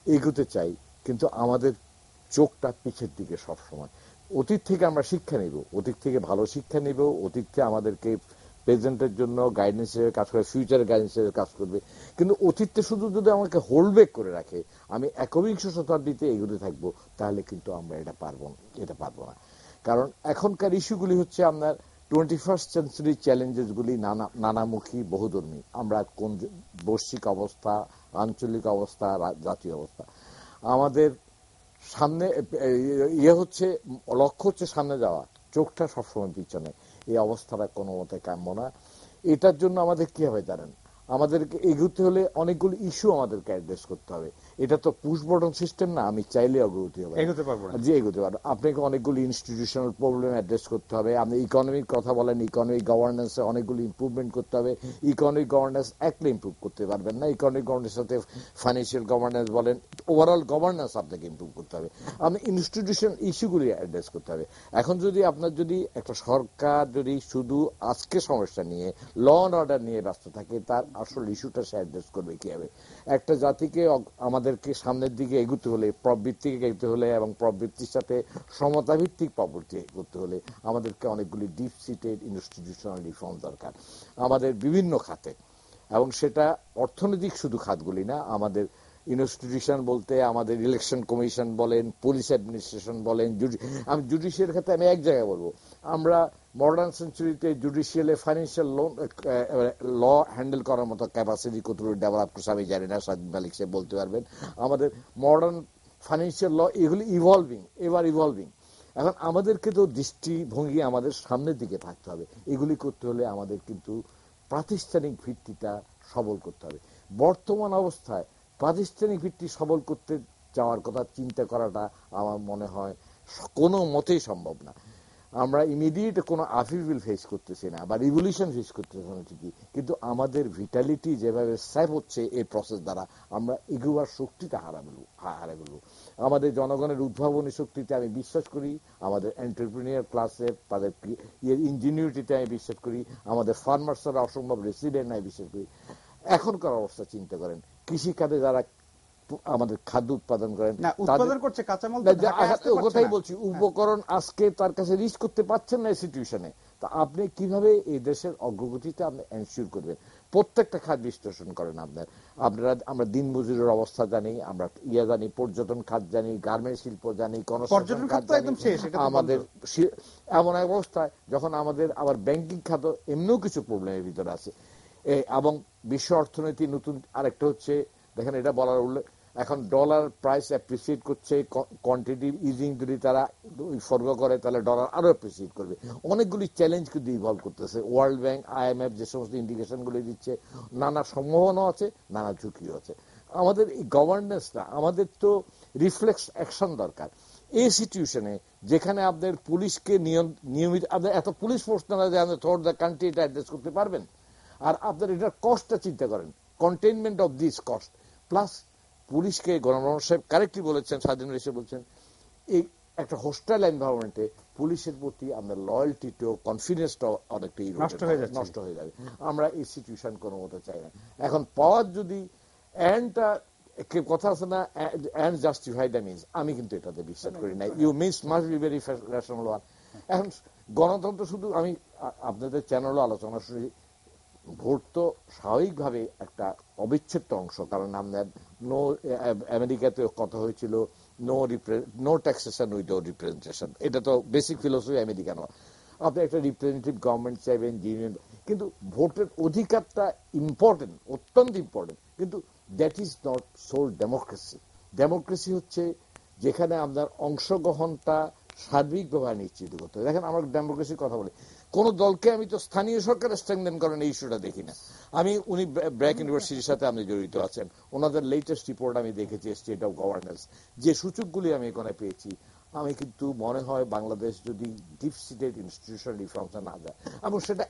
এগোতে চাই, কিন্তু আমাদের চোখটা পিছের দিকে সবসময়। অতীত থেকে আমরা শিক্ষা নিব, অতীত থেকে ভালো শিক্ষা নিব, অতীত থেকে আমাদেরকে প্রেজেন্টের জন্য গাইডেন্স হিসেবে কাজ করে, ফিউচারের গাইডেন্স হিসেবে কাজ করবে। কিন্তু অতীতটা শুধু যদি আমাকে হোল্ড ব্যাক করে রাখে, আমি একবিংশ শতাব্দীতে এগোতে থাকবো, তাহলে কিন্তু আমরা এটা পারবো না। কারণ এখনকার ইস্যুগুলি হচ্ছে আপনার 21st সেঞ্চুরি চ্যালেঞ্জেসগুলি নানামুখী, বহুধর্মী। আমরা কোন বৈশ্বিক অবস্থা, আঞ্চলিক অবস্থা, জাতীয় অবস্থা, আমাদের সামনে হচ্ছে লক্ষ্য হচ্ছে সামনে যাওয়া, চোখটা সবসময় পিছনে। এই অবস্থাটা কোনো মতে কাম্য না। এটার জন্য আমাদের কি হবে জানেন, আমাদেরকে এগোতে হলে অনেকগুলো ইস্যু আমাদেরকে অ্যাড্রেস করতে হবে। এটা তো পুশ বটন সিস্টেম না, আমি চাইলে অগ্রগতি হবে, এগোতে পারবো না। জি এগোতে পারবো। আপনাকে অনেকগুলো ইনস্টিটিউশনাল প্রবলেম অ্যাড্রেস করতে হবে। আপনি ইকোনমিক কথা বলেন, ইকোনমিক গভর্নেন্সে অনেকগুলো ইমপ্রুভমেন্ট করতে হবে। ইকোনমিক গভর্নেন্স একলা ইমপ্রুভ করতে পারবেন না, ইকোনমিক গভর্নেন্সের সাথে ফাইন্যান্সিয়াল গভর্নেন্স বলেন, ওভারঅল গভর্নেন্স আপনাকে ইমপ্রুভ করতে হবে। আপনি ইনস্টিটিউশন ইস্যুগুলি অ্যাড্রেস করতে হবে। এখন যদি আপনার যদি একটা সরকার যদি শুধু আজকে সমস্যা নিয়ে ল অ্যান্ড অর্ডার নিয়ে ব্যস্ত থাকে, তার আসল ইস্যুটা সে অ্যাড্রেস করবে কিভাবে? একটা জাতিকে আমাদেরকে সামনের দিকে এগোতে হলে, প্রবৃত্তিকে এগোতে হলে এবং প্রবৃত্তির সাথে সমতাভিত্তিক প্রবৃত্তি করতে হলে আমাদেরকে অনেকগুলি ডিপ সিটেড ইনস্টিটিউশনাল রিফর্ম দরকার আমাদের বিভিন্ন খাতে। এবং সেটা অর্থনৈতিক শুধু খাতগুলি না, আমাদের ইনস্টিটিউশন বলতে আমাদের ইলেকশন কমিশন বলেন, পুলিশ অ্যাডমিনিস্ট্রেশন বলেন, আমি জুডিশিয়াল খাতে আমি এক জায়গায় বলবো, আমরা মডার্ন সেঞ্চুরিতে জুডিশিয়ালে ফাইন্যান্সিয়াল ল হ্যান্ডেল করার মতো ক্যাপাসিটি কতটুকু ডেভেলপ করছে আমি জানি না, সাদিক মালিক সাহেব বলতে পারবেন। আমাদের মডার্ন ফাইন্যান্সিয়াল ল এগুলি ইভলভিং। এখন আমাদেরকে তো দৃষ্টিভঙ্গি আমাদের সামনের দিকে থাকতে হবে। এগুলি করতে হলে আমাদের কিন্তু প্রাতিষ্ঠানিক ভিত্তিটা সবল করতে হবে। বর্তমান অবস্থায় প্রাতিষ্ঠানিক ভিত্তি সবল করতে যাওয়ার কথা চিন্তা করাটা আমার মনে হয় কোনো মতেই সম্ভব না। আমরা ইমিডিয়েট কোনো আফিভিল ফেস করতেছি না বা রিভলিউশন ফেস করতেছি না ঠিকই, কিন্তু আমাদের ভিটালিটি যেভাবে সেভ হচ্ছে এই প্রসেস দ্বারা আমরা এগুবার শক্তিটা হারা গেল। আমাদের জনগণের উদ্ভাবনী শক্তিতে আমি বিশ্বাস করি, আমাদের এন্টারপ্রেনিয়ার ক্লাসের তাদের ইঞ্জিনিয়ারিটিতে আমি বিশ্বাস করি, আমাদের ফার্মার্সরা অসম্ভব রেসিডেন্ট আমি বিশ্বাস করি। এখনকার অবস্থা চিন্তা করেন, কৃষিখাতে যারা আমাদের খাদ্য উৎপাদন করেন, উৎপাদন করছে কাঁচামাল, কথাই বলছি, উপকরণ আজকে তার কাছে রিচ করতে পারছেন না সিচুয়েশনে। তা আপনি কিভাবে এই দেশের অগ্রগতিতে আপনি এনশিওর করবেন? প্রত্যেকটা খাত বিশ্লেষণ করেন আপনারা। আমরা দিনমজুরের অবস্থা জানি, আমরা জানি, পর্যটন খাত জানি, গার্মেন্টস শিল্প জানি, কনস্ট্রাকশন খাত জানি। আমাদের এমন এক অবস্থায় যখন আমাদের আবার ব্যাংকিং খাত এমনিও কিছু প্রবলেমের ভিতরে আছে। এবং বিশ্ব অর্থনীতি নতুন আরেকটা হচ্ছে, দেখেন এটা বলার উল্লেখ, এখন ডলার প্রাইস অ্যাপ্রিসিয়েট করছে, কোয়ান্টিটিভ ইজিং যদি তারা ফর্গ করে তাহলে ডলার আরো অ্যাপ্রিসিয়েট করবে। অনেকগুলি চ্যালেঞ্জ কিন্তু ইভলভ করতেছে। ওয়ার্ল্ড ব্যাংক, IMF যে সমস্ত ইন্ডিকেশন গুলি দিচ্ছে, নানা সম্ভাবনা আছে, নানা ঝুঁকিও আছে। আমাদের এই গভর্নেন্সটা, আমাদের তো রিফ্লেক্স অ্যাকশন দরকার। এই সিচুয়েশনে যেখানে আপনাদের পুলিশকে নিয়মিত, আপনাদের এত পুলিশ ফোর্স না যে আপনি থ্রুআউট দ্য কান্ট্রি এটা অ্যাড্রেস করতে পারবেন। আর আপনার এটার কস্টটা চিন্তা করেন, containment of this cost, plus পুলিশকে গণমানুষ সাহেব কারেক্টলি বলেছেন, স্বাধীন এসে বলছেন, এই একটা হোস্টাইল এনভায়রনমেন্টে পুলিশের প্রতি আমাদের লয়্যালটিটাও, কনফিডেন্সটাও অনেকটা নষ্ট হয়ে যাবে। আমরা এই সিচুয়েশন কোনো মতো চাই না। এখন পাওয়ার যদি এন্ডটা কথা আছে না, এন্ড জাস্টিফাই দ্য মিনস, আমি কিন্তু এটাতে বিশ্বাস করি না। You means must be very rational one. এখন গণতন্ত্র শুধু, আমি আপনাদের চ্যানেলও আলোচনা শুনি, ভোট তো স্বাভাবিকভাবে একটা অবিচ্ছেদ্য অংশ। কারণ আমাদের আমেরিকাতে কথা হয়েছিল নো ট্যাক্সেশন উইদাউট রিপ্রেজেন্টেশন, এটা তো বেসিক ফিলোসফি আমেরিকান। আপনি একটা রিপ্রেজেন্টেটিভ গভর্নমেন্ট চাইবেন, কিন্তু ভোটের অধিকারটা ইম্পর্টেন্ট, অত্যন্ত ইম্পর্টেন্ট, কিন্তু that is not sole democracy. Democracy হচ্ছে যেখানে আপনার অংশগ্রহণটা সার্বিকভাবে নিশ্চিত করতে হবে। দেখেন, আমরা ডেমোক্রেসির কথা বলি, কোন দলকে আমি তো স্থানীয় সরকার স্ট্রেংথেন করেন এই ইস্যুটা দেখি না। উনি ব্র্যাক ইউনিভার্সিটির সাথে আপনি জড়িত আছেন, ওনাদের লেটেস্ট রিপোর্ট আমি দেখেছি, স্টেট অফ গভর্নেন্স, যে সূচকগুলি আমি এখানে পেয়েছি, আমি কিন্তু মনে হয় বাংলাদেশ যদি ডিপ সিটেড ইনস্টিটিউশনাল রিফর্মস না যায়, এবং সেটা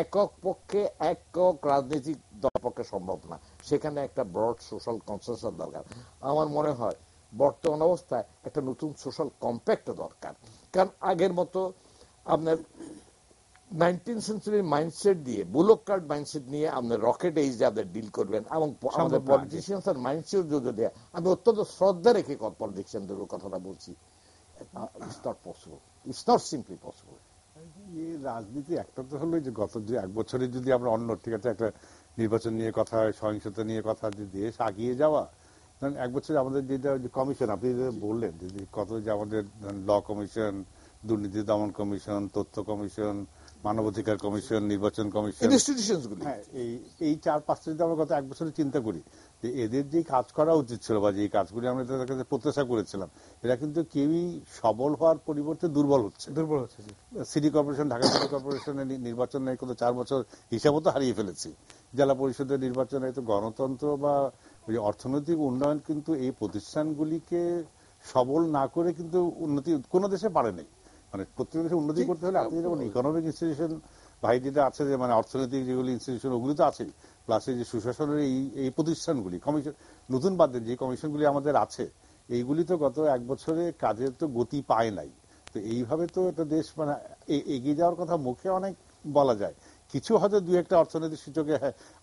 একক পক্ষে, একক রাজনৈতিক দল পক্ষে সম্ভব না, সেখানে একটা ব্রড সোশ্যাল কনসেনসাস দরকার। আমার মনে হয় বর্তমান অবস্থায় একটা নতুন সোশ্যাল কম্প্যাক্ট দরকার। কারণ আগের মতো আপনার 19th সেঞ্চুরির মাইন্ডসেট দিয়ে, বুলক কার্ড মাইন্ডসেট নিয়ে আপনার রকেট এজে আপনার ডিল করবেন, এবং আমাদের পলিটিশিয়ানসের মাইন্ডসেট যদি দেয়, আমি অত্যন্ত শ্রদ্ধা রেখে পলিটিশিয়ানদের কথাটা বলছি, it's not possible, it's not simply possible. রাজনীতি একটা তো হলো যে গত 1 বছরে যদি আমরা অন্য, ঠিক আছে, একটা নির্বাচন নিয়ে কথা হয়, সহিংসতা নিয়ে কথা, যে দেশ আগিয়ে যাওয়া, 1 বছরে আমাদের যেটা কমিশন আপনি বললেন, যে কত যে আমাদের ল কমিশন, দুর্নীতি দমন কমিশন, তথ্য কমিশন, মানবাধিকার কমিশন, নির্বাচন কমিশন, হ্যাঁ, এই 4-5টা যদি আমরা গত 1 বছরে চিন্তা করি, যে এদের যে কাজ করা উচিত ছিল বা যে কাজগুলি আমরা তাদের কাছে প্রত্যাশা করেছিলাম, এরা কিন্তু কেউই সবল হওয়ার পরিবর্তে দুর্বল হচ্ছে। সিটি কর্পোরেশন, ঢাকা সিটি কর্পোরেশনের নির্বাচনে কত 4 বছর হিসাবও তো হারিয়ে ফেলেছি। জেলা পরিষদের নির্বাচনে তো গণতন্ত্র বা ওই অর্থনৈতিক উন্নয়ন কিন্তু এই প্রতিষ্ঠানগুলিকে সবল না করে কিন্তু উন্নতি কোন দেশে পারে নাই। মানে প্রত্যেক দেশে উন্নতি করতে হলে আপনি যেমন ইকোনমিক ইনস্টিটিউশন ভাই যেটা আছে, যে মানে অর্থনৈতিক যেগুলি ইনস্টিটিউশন ওগুলি তো আছেই, প্লাস এই যে সুশাসনের এই প্রতিষ্ঠানগুলি, কমিশন নতুন বাদ দেন, যে কমিশনগুলি আমাদের আছে এইগুলি তো গত এক বছরে কাজের তো গতি পায় নাই। তো এইভাবে তো একটা দেশ মানে এগিয়ে যাওয়ার কথা মুখে অনেক বলা যায়, কিছু হয়তো দুই একটা অর্থনৈতিক সূচকে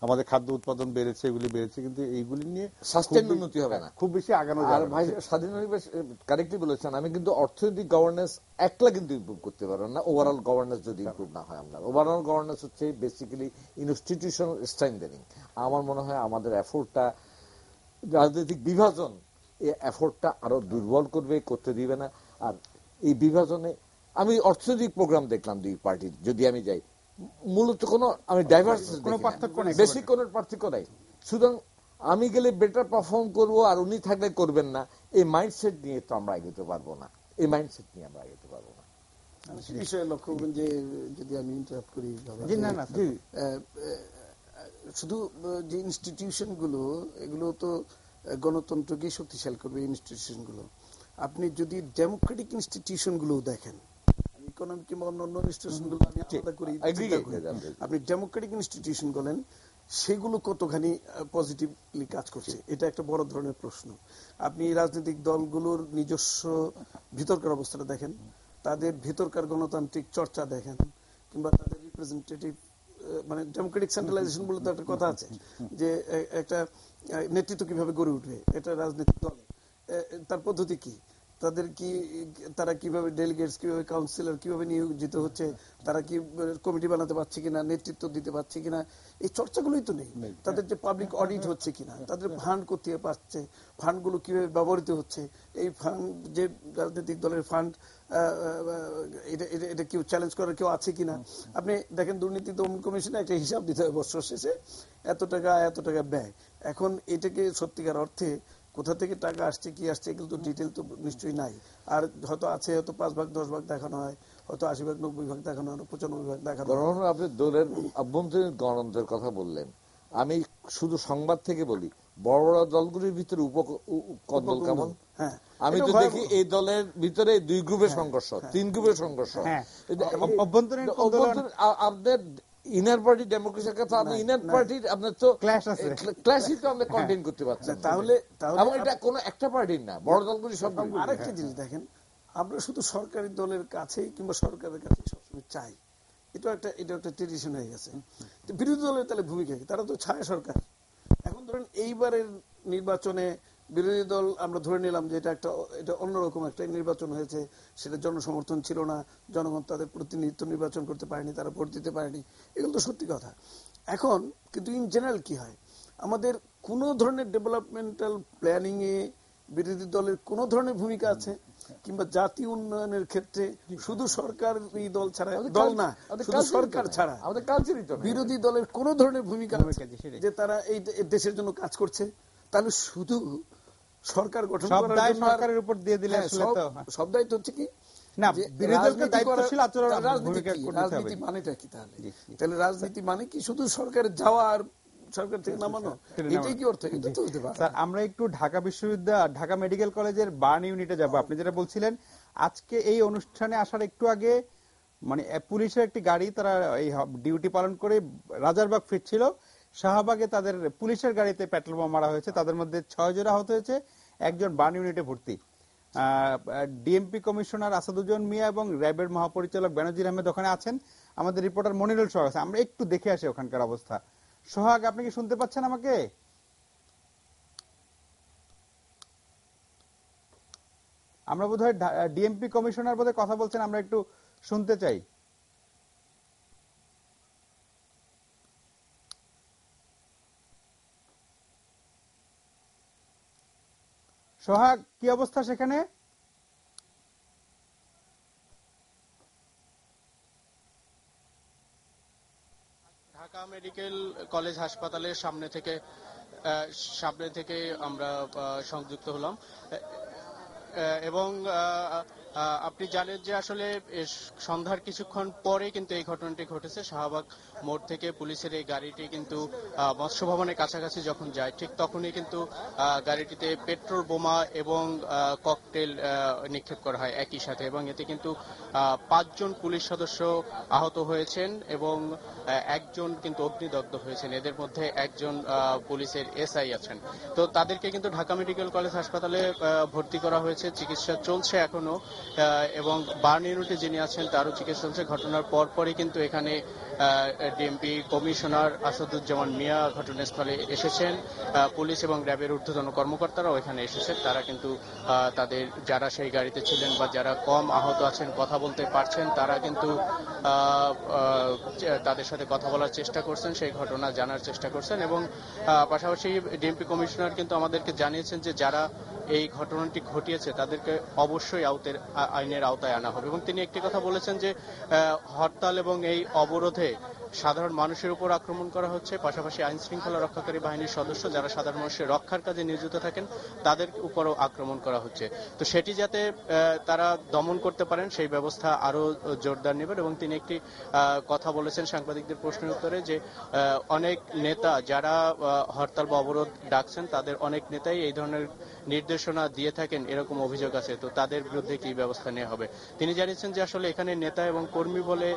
আমাদের খাদ্য উৎপাদন বেড়েছে, এগুলি বেড়েছে, কিন্তু এইগুলি নিয়ে সাস্টেইন উন্নতি হবে না, খুব বেশি আগানো আর যাবে না। ভাই স্বাধীন কারেক্টলি বলেছেন, আমি কিন্তু অর্থনৈতিক গভর্নেন্স একলা কিন্তু ইমপ্রুভ করতে পারবেন না, ওভারঅল গভর্নেন্স যদি ইমপ্রুভ না হয়। আমরা ওভারঅল গভর্নেন্স হচ্ছে বেসিক্যালি ইনস্টিটিউশনাল স্ট্রেংথেনিং। আমার মনে হয় আমাদের এফোর্টটা, রাজনৈতিক বিভাজন এই এফোর্টটা আরো দুর্বল করবে, করতে দিবে না। আর এই বিভাজনে আমি অর্থনৈতিক প্রোগ্রাম দেখলাম দুই পার্টির, যদি আমি যাই মূলত কোনো আমি ডাইভার্সিটি কোনো পার্থক্য নেই, বেশি কোনো পার্থক্য নাই। সুতরাং আমি গেলে বেটার পারফর্ম করব আর উনি থাকলে করবেন না, এই মাইন্ডসেট নিয়ে তো আমরা এগোতে পারবো না, এই মাইন্ডসেট নিয়ে আমরা এগোতে পারবো না। বিষয়ে লক্ষ্য করবেন যে, যদি আমি ইন্টারাপ্ট করি, শুধু যে ইনস্টিটিউশন গুলো, এগুলো তো গণতন্ত্রকে শক্তিশালী করবে ইনস্টিটিউশন গুলো। আপনি যদি ডেমোক্রেটিক ইনস্টিটিউশন গুলো দেখেন, ইকোনমিক কিংবা অন্য ইনস্টিটিউশন গুলো আমি আলাদা করি, আপনি ডেমোক্রেটিক ইনস্টিটিউশন বলেন সেগুলো কতখানি পজিটিভলি কাজ করছে, এটা একটা বড় ধরনের প্রশ্ন। আপনি রাজনৈতিক দলগুলোর নিজস্ব ভিতরকার অবস্থাটা দেখেন, তাদের ভিতরকার গণতান্ত্রিক চর্চা দেখেন, কিংবা তাদের রিপ্রেজেন্টেটিভ মানে ডেমোক্রেটিক সেন্ট্রালাইজেশন বলে তো একটা কথা আছে, যে একটা নেতৃত্ব কিভাবে গড়ে উঠবে এটা রাজনৈতিক দলে, তার পদ্ধতি কি, তাদের কি, তারা কিভাবে ডেলিগেটস, কিভাবে কাউন্সিলর কিভাবে নিয়োজিত হচ্ছে, তারা কি কমিটি বানাতে পারছে কিনা, নেতৃত্ব দিতে পারছে কিনা, এই চর্চাগুলোই তো নেই। তাদের যে পাবলিক অডিট হচ্ছে কিনা, তাদের ফান্ড কোথায় পাচ্ছে, ফান্ডগুলো কিভাবে ব্যবহৃত হচ্ছে, এই ফান্ড যে রাজনৈতিক দলের ফান্ড, এটা কেউ চ্যালেঞ্জ করার কেউ আছে কিনা। আপনি দেখেন দুর্নীতি দমন কমিশনে একটা হিসাব দিতে হয় বছর শেষে, এত টাকা ব্যয়। এখন এটাকে সত্যিকার অর্থে কোথা থেকে টাকা আসছে, কি আসছে, এগুলো তো ডিটেল তো নিশ্চয়ই নাই। আর হয়তো আছে, হয়তো 5 ভাগ 10 ভাগ দেখানো হয়, হয়তো 80 ভাগ 90 ভাগ দেখানো হয়, 95 ভাগ দেখানো হয়। আপনি দলের আভ্যন্তরীণ গণতন্ত্রের কথা বললেন, আমি শুধু সংবাদ থেকে বলি, বড় বড় দলগুলির ভিতরে উপকদল কেমন, আমি তো দেখি এই দলের ভিতরে 2 গ্রুপের সংঘর্ষ, 3 গ্রুপের সংঘর্ষ। আপনার ইনার পার্টি ডেমোক্রেসির কথা, আপনি ইনার পার্টির আপনার তো ক্লাসই তো আপনি কন্টেইন করতে পারছেন। তাহলে এটা কোনো একটা পার্টির না, বড় দলগুলি সব। আরেকটা জিনিস দেখেন, আমরা শুধু সরকারি দলের কাছেই কিংবা সরকারের কাছে সবসময় চাই, এটা একটা ট্রেডিশন হয়ে গেছে। বিরোধী দলের তাহলে ভূমিকা কি? তারা তো ছায়া সরকার। এখন ধরেন এইবারের নির্বাচনে বিরোধী দল, আমরা ধরে নিলাম যে এটা অন্যরকম একটা নির্বাচন হয়েছে, সেটা জনসমর্থন ছিল না, জনগণ তাদের প্রতিনিধিত্ব নির্বাচন করতে পারেনি, তারা ভোট দিতে পারেনি, এগুলো তো সত্যি কথা। এখন কিন্তু ইন জেনারেল কি হয়, আমাদের কোন ধরনের ডেভেলপমেন্টাল প্ল্যানিং এ বিরোধী দলের কোন ধরনের ভূমিকা আছে, কিংবা জাতীয় উন্নয়নের ক্ষেত্রে শুধু সরকারি দল ছাড়া, দল না শুধু সরকার ছাড়া বিরোধী দলের কোন ধরনের ভূমিকা আছে যে তারা এই দেশের জন্য কাজ করছে? তাহলে শুধু সরকার গঠন করার জন্য সরকারের উপর দিয়ে দিলে সব দায়িত্ব হচ্ছে কি না, রাজনীতি মানেটা কি? তাহলে রাজনীতি মানে কি শুধু সরকারের যাওয়া আর সরকার থেকে নামানো, এটাই কি অর্থ? এটা তো হতে পারে। আমরা একটু ঢাকা বিশ্ববিদ্যালয়, ঢাকা মেডিকেল কলেজের বার্ন ইউনিটে যাব। আপনি যেটা বলছিলেন, আজকে এই অনুষ্ঠানে আসার একটু আগে মানে পুলিশের একটি গাড়ি, তারা এই ডিউটি পালন করে রাজারবাগ ফিরছিল, শাহবাগে তাদের পুলিশের গাড়িতে পেট্রোল বোমা মারা হয়েছে, তাদের মধ্যে 6 জন আহত হয়েছে, একজন বার্ন ইউনিটে ভর্তি। ডিএমপি কমিশনার আসাদুজ্জামান মিয়া এবং র্যাবের মহাপরিচালক বেনজির আহমেদ ওখানে আছেন, আমাদের রিপোর্টার মনিরুল সোহাগ আছে। আমরা একটু দেখে আসি ওখানকার অবস্থা। সোহাগ, আপনি কি শুনতে পাচ্ছেন আমাকে? আমরা বোধহয় ডিএমপি কমিশনার বোধহয় কথা বলছেন, আমরা একটু শুনতে চাই। সোহাগ, কি অবস্থা সেখানে? ঢাকা মেডিকেল কলেজ হাসপাতালের সামনে থেকে আমরা সংযুক্ত হলাম এবং আপনি জানেন যে আসলে সন্ধ্যার কিছুক্ষণ পরে কিন্তু এই ঘটনাটি ঘটেছে। শাহবাগ মোড় থেকে পুলিশের এই গাড়িটি কিন্তু মৎস্য ভবনের কাছাকাছি যখন যায় ঠিক তখনই কিন্তু গাড়িটিতে পেট্রোল বোমা এবং ককটেল নিক্ষেপ করা হয় একই সাথে, এবং এতে কিন্তু 5 জন পুলিশ সদস্য আহত হয়েছেন এবং একজন কিন্তু অগ্নিদগ্ধ হয়েছেন। এদের মধ্যে একজন পুলিশের এসআই আছেন। তো তাদেরকে কিন্তু ঢাকা মেডিকেল কলেজ হাসপাতালে ভর্তি করা হয়েছে, চিকিৎসা চলছে এখনো, এবং বার্ন ইউনিটে যিনি আছেন তারও চিকিৎসা চলছে। ঘটনার পরপরই কিন্তু এখানে ডিএমপি কমিশনার আসাদুজ্জামান মিয়া ঘটনাস্থলে এসেছেন। পুলিশ এবং র্যাবের ঊর্ধ্বতন কর্মকর্তারাও এখানে এসেছেন। তারা কিন্তু তাদের যারা সেই গাড়িতে ছিলেন বা যারা কম আহত আছেন, কথা বলতে পারছেন, তারা কিন্তু তাদের সাথে কথা বলার চেষ্টা করছেন, সেই ঘটনা জানার চেষ্টা করছেন। এবং পাশাপাশি ডিএমপি কমিশনার কিন্তু আমাদেরকে জানিয়েছেন যে যারা এই ঘটনাটি ঘটিয়েছে তাদেরকে অবশ্যই আইনের আওতায় আনা হবে। এবং তিনি একটি কথা বলেছেন যে হরতাল এবং এই অবরোধে সাধারণ মানুষের উপর আক্রমণ করা হচ্ছে, পাশাপাশি আইন শৃঙ্খলা রক্ষাকারী বাহিনীর সদস্য যারা সাধারণ মানুষের রক্ষার কাজে নিয়োজিত থাকেন তাদের উপরও আক্রমণ করা হচ্ছে। তো সেটি যাতে তারা দমন করতে পারেন সেই ব্যবস্থা আরো জোরদার নেবেন। এবং তিনি একটি কথা বলেছেন সাংবাদিকদের প্রশ্নের উত্তরে যে অনেক নেতা যারা হরতাল বা অবরোধ ডাকছেন তাদের অনেক নেতাই এই ধরনের নির্দেশনা দিয়ে থাকেন, এরকম অভিযোগ আছে। তো তাদের বিরুদ্ধে কি ব্যবস্থা নেওয়া হবে। তিনি জানিয়েছেন যে আসলে এখানে নেতা এবং কর্মী বলে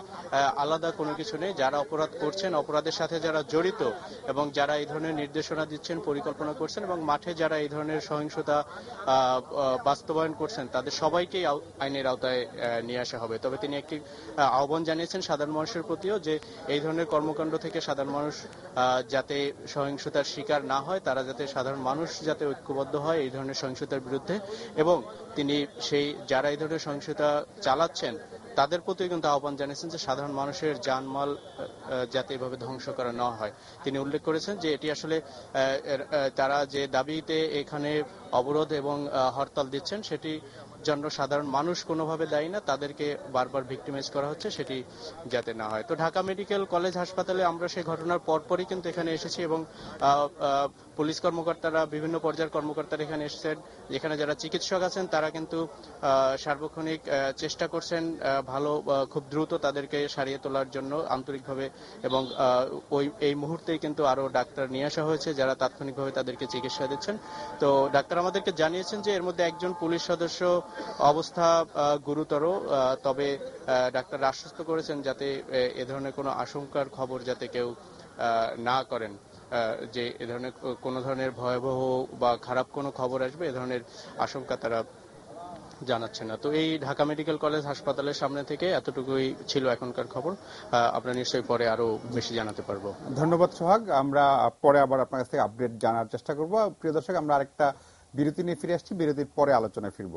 আলাদা কোনো কিছু নেই। যারা অপরাধ করছেন, অপরাধের সাথে যারা জড়িত এবং যারা এই ধরনের নির্দেশনা দিচ্ছেন, পরিকল্পনা করছেন এবং মাঠে যারা এই ধরনের সহিংসতা বাস্তবায়ন করছেন তাদের সবাইকেই আইনের আওতায় নিয়ে আসা হবে। তবে তিনি একটি আহ্বান জানিয়েছেন সাধারণ মানুষের প্রতিও যে এই ধরনের কর্মকাণ্ড থেকে সাধারণ মানুষ যাতে সহিংসতার শিকার না হয়, তারা যাতে সাধারণ মানুষ যাতে ঐক্যবদ্ধ হয় এই ধরনের সহিংসতার বিরুদ্ধে। এবং তিনি সেই যারা এই ধরনের সহিংসতা চালাচ্ছেন তাদের প্রতি কিন্তু আহ্বান জানিয়েছেন যে সাধারণ মানুষের জানমাল যাতে এভাবে ধ্বংস করা না হয়। তিনি উল্লেখ করেছেন যে এটি আসলে তারা যে দাবিতে এখানে অবরোধ এবং হরতাল দিচ্ছেন সেটি জন্য সাধারণ মানুষ কোনোভাবে দায়ী না, তাদেরকে বারবার ভিক্টিমাইজ করা হচ্ছে, সেটি যাতে না হয়। তো ঢাকা মেডিকেল কলেজ হাসপাতালে আমরা সেই ঘটনার পরপরই কিন্তু এখানে এসেছি এবং পুলিশ কর্মকর্তারা, বিভিন্ন পর্যায়ের কর্মকর্তারা এখানে এসেছেন। যেখানে যারা চিকিৎসক আছেন তারা কিন্তু সার্বক্ষণিক চেষ্টা করছেন ভালো খুব দ্রুত তাদেরকে সারিয়ে তোলার জন্য আন্তরিকভাবে। এবং এই মুহূর্তেই কিন্তু আরো ডাক্তার নিয়ে আসা হয়েছে যারা তাৎক্ষণিকভাবে তাদেরকে চিকিৎসা দিচ্ছেন। তো ডাক্তার আমাদেরকে জানিয়েছেন যে এর মধ্যে একজন পুলিশ সদস্য অবস্থা গুরুতর, তবে ডাক্তার আশ্বস্ত করেছেন যাতে এ ধরনের কোনো আশঙ্কার খবর যাতে কেউ না করেন, যে এ ধরনের কোনো ধরনের ভয়াবহ বা খারাপ কোনো খবর আসবে এ ধরনের আশঙ্কা তারা জানাচ্ছে না। তো এই ঢাকা মেডিকেল কলেজ হাসপাতালের সামনে থেকে এতটুকুই ছিল এখনকার খবর। আমরা নিশ্চয়ই পরে আরো বেশি জানাতে পারবো। ধন্যবাদ সোহাগ। আমরা পরে আবার আপনার কাছ থেকে আপডেট জানার চেষ্টা করব। প্রিয় দর্শক, আমরা আরেকটা বিরতি নিয়ে ফিরে আসছি, বিরতির পরে আলোচনায় ফিরব।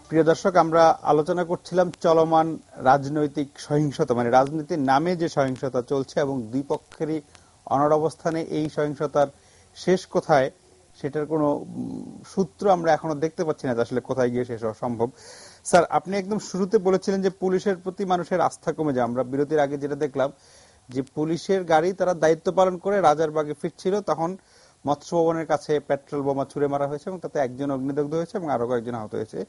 প্রিয় দর্শক, আমরা আলোচনা করছিলাম চলমান রাজনৈতিক সহিংসতা, মানে রাজনীতির নামে যে সহিংসতা চলছে এবং দুই পক্ষেরই অনড় অবস্থানে এই সহিংসতার শেষ কোথায় সেটার কোনো সূত্র আমরা এখনো দেখতে পাচ্ছি না, আসলে কোথায় গিয়ে শেষ হওয়া সম্ভব। স্যার, আপনি একদম শুরুতে বলেছিলেন যে পুলিশের প্রতি মানুষের আস্থা কমে যায়। আমরা বিরতির আগে যেটা দেখলাম যে পুলিশের গাড়ি তারা দায়িত্ব পালন করে রাজারবাগে ফিরছিল, তখন মৎস্য ভবনের কাছে পেট্রোল বোমা ছুড়ে মারা হয়েছে এবং তাতে একজন অগ্নিদগ্ধ হয়েছে এবং আরো কয়েকজন আহত হয়েছে।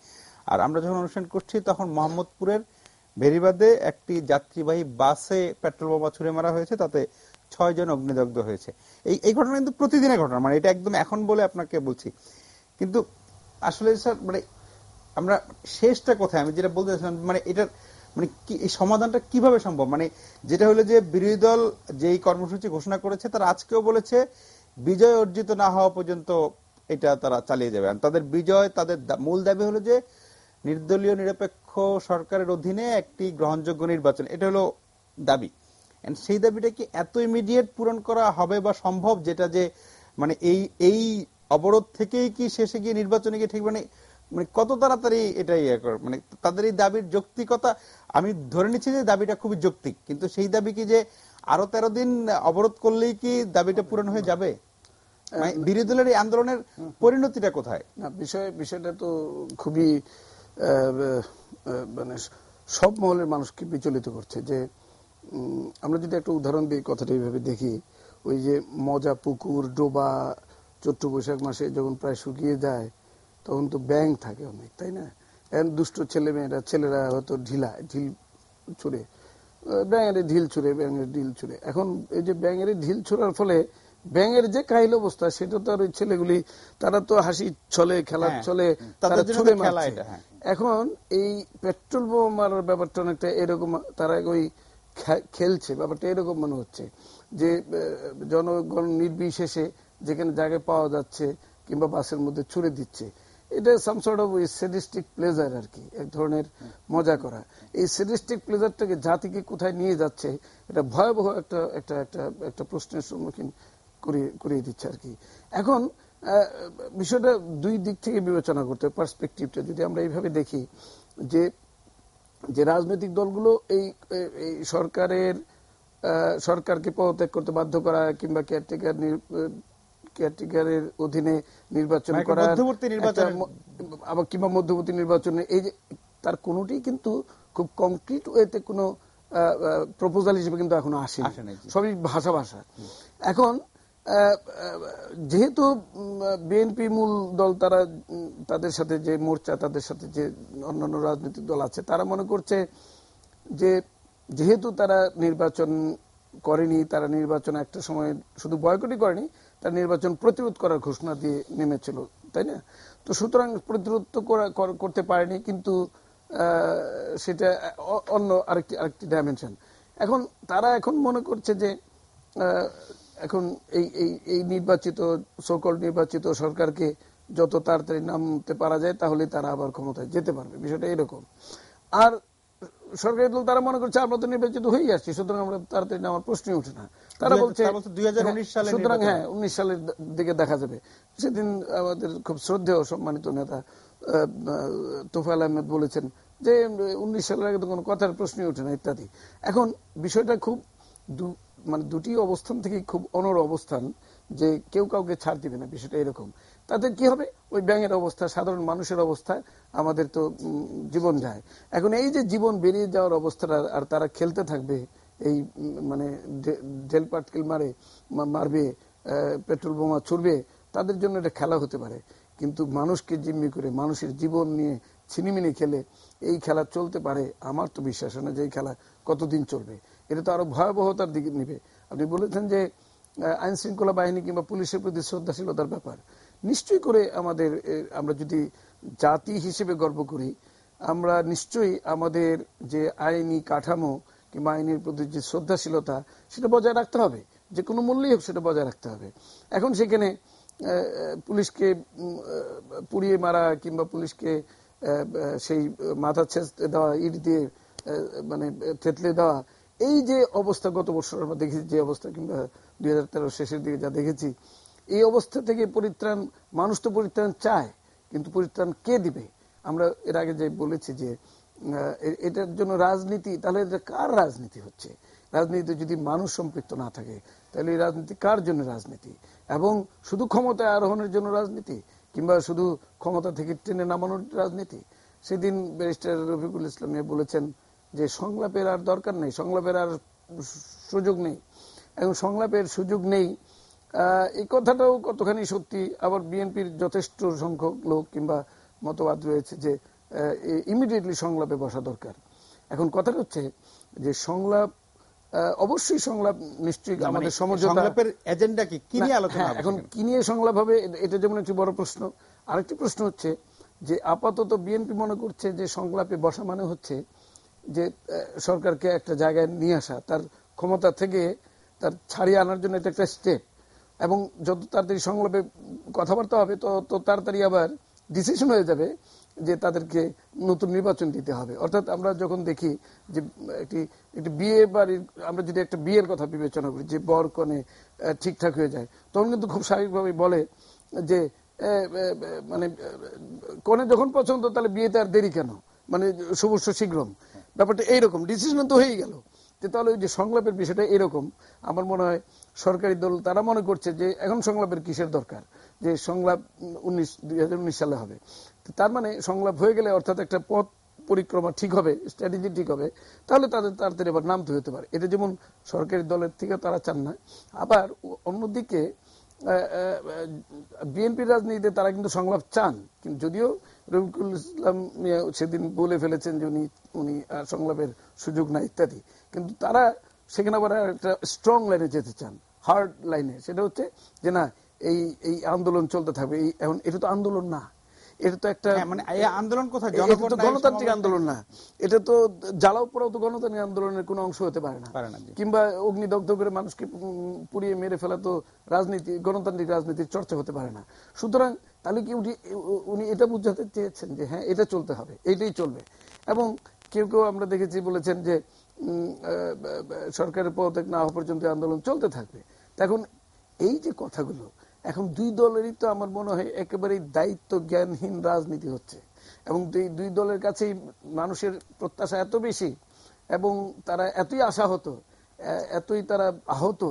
আর আমরা যখন অনুষ্ঠান করছি তখন মোহাম্মদপুরের ভেরিবাদে একটি যাত্রীবাহী বাসে পেট্রোল বোমা ছুড়ে মারা হয়েছে, তাতে 6 জন অগ্নিদগ্ধ হয়েছে। এই ঘটনা কিন্তু প্রতিদিনের ঘটনা, মানে এটা একদম এখন বলে আপনাকে বলছি। কিন্তু আসলে স্যার, মানে আমরা শেষটা কোথায়, আমি যেটা বলতে চাইছিলাম, মানে এটার মানে কি এই সমাধানটা কিভাবে সম্ভব? মানে যেটা হলো যে বিরোধী দল যেই কর্মসূচি ঘোষণা করেছে তারা আজকেও বলেছে বিজয় অর্জিত না হওয়া পর্যন্ত এটা তারা চালিয়ে যাবে। তাদের বিজয়, তাদের মূল দাবি হলো যে নির্দলীয় নিরপেক্ষ সরকারের অধীনে একটি গ্রহণযোগ্য নির্বাচন, এটা হলো দাবি। সেই দাবিটা কি এত ইমিডিয়েট পূরণ করা হবে বা সম্ভব, যেটা যে মানে এই অবরোধ থেকেই কি শেষে গিয়ে নির্বাচনে গিয়ে ঠিক মানে কত তাড়াতাড়ি এটা মানে তাদের এই দাবির যৌক্তিকতা? আমি ধরে নিচ্ছি যে দাবিটা খুবই যৌক্তিক, কিন্তু সেই দাবি কি যে আরো 13 দিন অবরোধ করলেই কি দাবিটা পূরণ হয়ে যাবে? বিরোধী দলের এই আন্দোলনের পরিণতিটা কোথায়? না, বিষয়টা তো খুবই মানে সব মহলের মানুষকে বিচলিত করছে যে আমরা যদি একটা উদাহরণ দিই, কথাটা এইভাবে দেখি, ওই যে মজা পুকুর ডোবা চৈত্র বৈশাখ মাসে যখন প্রায় শুকিয়ে যায় তখন তো ব্যাঙ থাকে অনেক, তাই না? এখন দুষ্ট ছেলেরা হয়তো ঢিল ছুড়ে, ব্যাঙের ঢিল ছুড়ে। এখন এই যে ব্যাঙের ঢিল ছোড়ার ফলে ব্যাঙের যে কাহিল অবস্থা, সেটা তো আর ওই ছেলেগুলি, তারা তো হাসি ছলে খেলা চলে, তারা ছুড়ে মারছে। এখন এই পেট্রোল বোমা মারার ব্যাপারটা অনেকটা এরকম, তারা ওই খেলছে, ব্যাপারটা এরকম মনে হচ্ছে যে জনগণ নির্বিশেষে যেখানে জায়গায় পাওয়া যাচ্ছে কিংবা বাসের মধ্যে ছুড়ে দিচ্ছে। এটা some sort of sadistic pleasure আর কি, এক ধরনের মজা করা। এই স্যাডিস্টিক প্লেজারটাকে জাতিকে কোথায় নিয়ে যাচ্ছে, এটা ভয়াবহ একটা প্রশ্নের সম্মুখীন করিয়ে দিচ্ছে আর কি। এখন বিষয়টা দুই দিক থেকে বিবেচনা করতে, পার্সপেক্টিভটা যদি আমরা এইভাবে দেখি যে রাজনৈতিক দলগুলো এই সরকারকে পদত্যাগ করতে বাধ্য করা কিংবা কেয়ারটেকারের অধীনে নির্বাচন করা, আবার কিংবা মধ্যবর্তী নির্বাচনে, এই যে তার কোনোটি কিন্তু খুব কংক্রিট ওয়েতে কোনো প্রপোজাল হিসেবে কিন্তু এখনো আসেনি, সবই ভাষা। এখন যেহেতু বিএনপি মূল দল, তারা তাদের সাথে যে মোর্চা, তাদের সাথে যে অন্যান্য রাজনৈতিক দল আছে, তারা মনে করছে যে যেহেতু তারা নির্বাচন করেনি, তারা নির্বাচন একটা সময় শুধু বয়কটই করেনি, তারা নির্বাচন প্রতিরোধ করার ঘোষণা দিয়ে নেমেছিল, তাই না? তো সুতরাং প্রতিরোধ করতে পারেনি, কিন্তু সেটা অন্য আরেকটি ডাইমেনশন। এখন তারা এখন মনে করছে যে এখন এই নির্বাচিত সকল নির্বাচিত সরকারকে যত তাড়াতাড়ি নামতে পারা যায় তাহলে তারা আবার ক্ষমতায় যেতে পারবে, বিষয়টা এরকম। আর সরকারি দল তারা মনে করছে আমরা তো নির্বাচিত হয়ে আসছি, সুতরাং আমরা তাড়াতাড়ি নামার প্রশ্নই উঠে না। তারা বলছে 2019 সালে, সুতরাং 19 সালের দিকে দেখা যাবে। সেদিন আমাদের খুব শ্রদ্ধেয় সম্মানিত নেতা তোফায়েল আহমেদ বলেছেন যে 19 সালের আগে তো কোনো কথার প্রশ্নই ওঠে না ইত্যাদি। এখন বিষয়টা খুব দুটি অবস্থান থেকে খুব অনড় অবস্থান, যে কেউ কাউকে ছাড় দিবে না, বিষয়টা এরকম। তাদের কি হবে, ওই ব্যাঙের অবস্থা, সাধারণ মানুষের অবস্থা, আমাদের তো জীবন যায়। এখন এই যে জীবন বেরিয়ে যাওয়ার অবস্থাটা, আর তারা খেলতে থাকবে, এই জেল পাটকেল মারবে, পেট্রোল বোমা ছুড়বে, তাদের জন্য এটা খেলা হতে পারে। কিন্তু মানুষকে জিম্মি করে, মানুষের জীবন নিয়ে ছিনিমিনি খেলে এই খেলা চলতে পারে, আমার তো বিশ্বাস হয় না যে এই খেলা কতদিন চলবে। এটা তো আরো ভয়াবহতার দিকে নিবে। আপনি বলেছেন যে আইন শৃঙ্খলা বাহিনী কিংবা পুলিশের প্রতি শ্রদ্ধাশীলতার ব্যাপার, নিশ্চয়ই করে আমরা যদি জাতি হিসেবে গর্ব করি, আমরা নিশ্চয়ই আমাদের যে আইনি কাঠামো কিংবা আইনের প্রতি যে শ্রদ্ধাশীলতা, সেটা বজায় রাখতে হবে, যে কোনো মূল্যেই হোক সেটা বজায় রাখতে হবে। এখন সেখানে পুলিশকে পুড়িয়ে মারা কিংবা পুলিশকে সেই মাথা ছেঁচতে দেওয়া, ইট দিয়ে মানে থেতলে দেওয়া, এই যে অবস্থা গত বছর আমরা দেখেছি, যে অবস্থা, কিংবা 2013 শেষের দিকে যা দেখেছি, এই অবস্থা থেকে পরিত্রাণ, মানুষ তো পরিত্রাণ চায়, কিন্তু পরিত্রাণ কে দিবে? আমরা এর আগে যে বলেছি যে এটার জন্য রাজনীতি, তাহলে এটা কার রাজনীতি হচ্ছে? রাজনীতিতে যদি মানুষ সম্পৃক্ত না থাকে, তাহলে এই রাজনীতি কার জন্য রাজনীতি? এবং শুধু ক্ষমতায় আরোহণের জন্য রাজনীতি, কিংবা শুধু ক্ষমতা থেকে টেনে নামানোর রাজনীতি? সেদিন ব্যারিস্টার রফিকুল ইসলাম বলেছেন যে সংলাপের আর দরকার নেই, সংলাপের আর সুযোগ নেই। এখন সংলাপের সুযোগ নেই, এই কথাটাও কতখানি সত্যি। আবার বিএনপির যথেষ্ট সংখ্যক লোক কিংবা মতবাদ রয়েছে যে ইমিডিয়েটলি সংলাপে বসা দরকার। এখন কথাটা হচ্ছে যে সংলাপ, অবশ্যই সংলাপ নিশ্চয়ই আমাদের সমঝোতা, সংলাপের এজেন্ডা কি নিয়ে আলোচনা হবে, এখন কি নিয়ে সংলাপ হবে, এটা যেমন একটি বড় প্রশ্ন। আরেকটি প্রশ্ন হচ্ছে যে আপাতত বিএনপি মনে করছে যে সংলাপে বসা মানে হচ্ছে যে সরকারকে একটা জায়গায় নিয়ে আসা, তার ক্ষমতা থেকে তার ছাড়িয়ে আনার জন্য এটা একটা স্টেপ। এবং যত তাড়াতাড়ি সংলাপে কথাবার্তা হবে তো তাড়াতাড়ি আবার ডিসিশন হয়ে যাবে যে তাদেরকে নতুন নির্বাচন দিতে হবে। অর্থাৎ আমরা যখন দেখি যে একটি বিয়ে বাড়ির, আমরা যদি একটা বিয়ের কথা বিবেচনা করি, যে বর কনে ঠিকঠাক হয়ে যায়, তখন কিন্তু খুব স্বাভাবিকভাবে বলে যে মানে কনে যখন পছন্দ, তাহলে বিয়েতে আর দেরি কেন, মানে শুভস্য শীঘ্রম, ব্যাপারটা এইরকম, ডিসিশন তো হয়েই গেল। তাহলে ওই যে সংলাপের বিষয়টা এরকম। আমার মনে হয় সরকারি দল তারা মনে করছে যে এখন সংলাপের কিসের দরকার, যে সংলাপ 2019 সালে হবে। তার মানে সংলাপ হয়ে গেলে, অর্থাৎ একটা পথ পরিক্রমা ঠিক হবে, স্ট্র্যাটেজি ঠিক হবে, তাহলে তাদের তাড়াতাড়ি আবার নামতে হতে পারে। এটা যেমন সরকারি দলের থেকে তারা চান না। আবার অন্যদিকে বিএনপির রাজনীতিতে তারা কিন্তু সংলাপ চান, কিন্তু যদিও রফিকুল ইসলাম সেদিন বলে ফেলেছেন যে উনি সংলাপের সুযোগ নাই ইত্যাদি, কিন্তু তারা সেখানে আবার একটা স্ট্রং লাইনে যেতে চান, হার্ড লাইনে। সেটা হচ্ছে যে না, এই আন্দোলন চলতে থাকবে। এখন এটা তো আন্দোলন না, এটা তো একটা মানে এই আন্দোলন কোথায় গণতান্ত্রিক আন্দোলন না, এটা তো জ্বালাও পোড়াও তো গণতান্ত্রিক আন্দোলনের কোনো অংশ হতে পারে না। কিংবা অগ্নিদগ্ধ করে মানুষকে পুড়িয়ে মেরে ফেলা তো রাজনীতি, গণতান্ত্রিক রাজনীতির চর্চা হতে পারে না। সুতরাং তাহলে কি উনি এটা বুঝাতে চেয়েছেন যে হ্যাঁ এটা চলতে হবে, এইটাই চলবে। এবং কেউ কেউ আমরা দেখেছি বলেছেন যে সরকারের পদত্যাগ না হওয়া পর্যন্ত আন্দোলন চলতে থাকবে। এখন এই যে কথাগুলো, এখন দুই দলেরই তো আমার মনে হয় একেবারেই দায়িত্ব জ্ঞানহীন রাজনীতি হচ্ছে, এবং দুই দলের কাছেই মানুষের প্রত্যাশা এত বেশি এবং তারা এতই আশাহত, এতই তারা আহত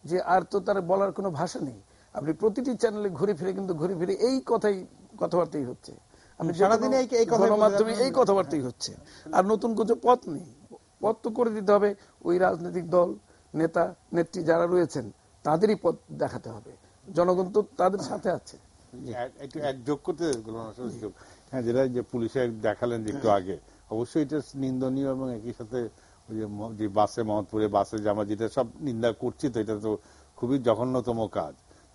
যে আর তো তারা বলার কোনো ভাষা নেই। আপনি প্রতিটি চ্যানেলে ঘুরে ফিরে এই কথাবার্তাই হচ্ছে, আপনি সারাদিনে গণমাধ্যমে এই কথাবার্তাই হচ্ছে, আর নতুন কোনো পথ নেই। পথ তো করে দিতে হবে ওই রাজনৈতিক দল, নেতা নেত্রী যারা রয়েছেন তাদেরই পথ দেখাতে হবে, জনগণ তো তাদের সাথে আছে। একটু এক যোগ করতে, হ্যাঁ, যেটা যে পুলিশে দেখালেন যে একটু আগে, অবশ্যই এটা নিন্দনীয়, এবং একই সাথে ওই যে বাসে, মোহাম্মদপুরে বাসে যে আমরা যেটা সব নিন্দা করছি, তো এটা তো খুবই জঘন্যতম কাজ।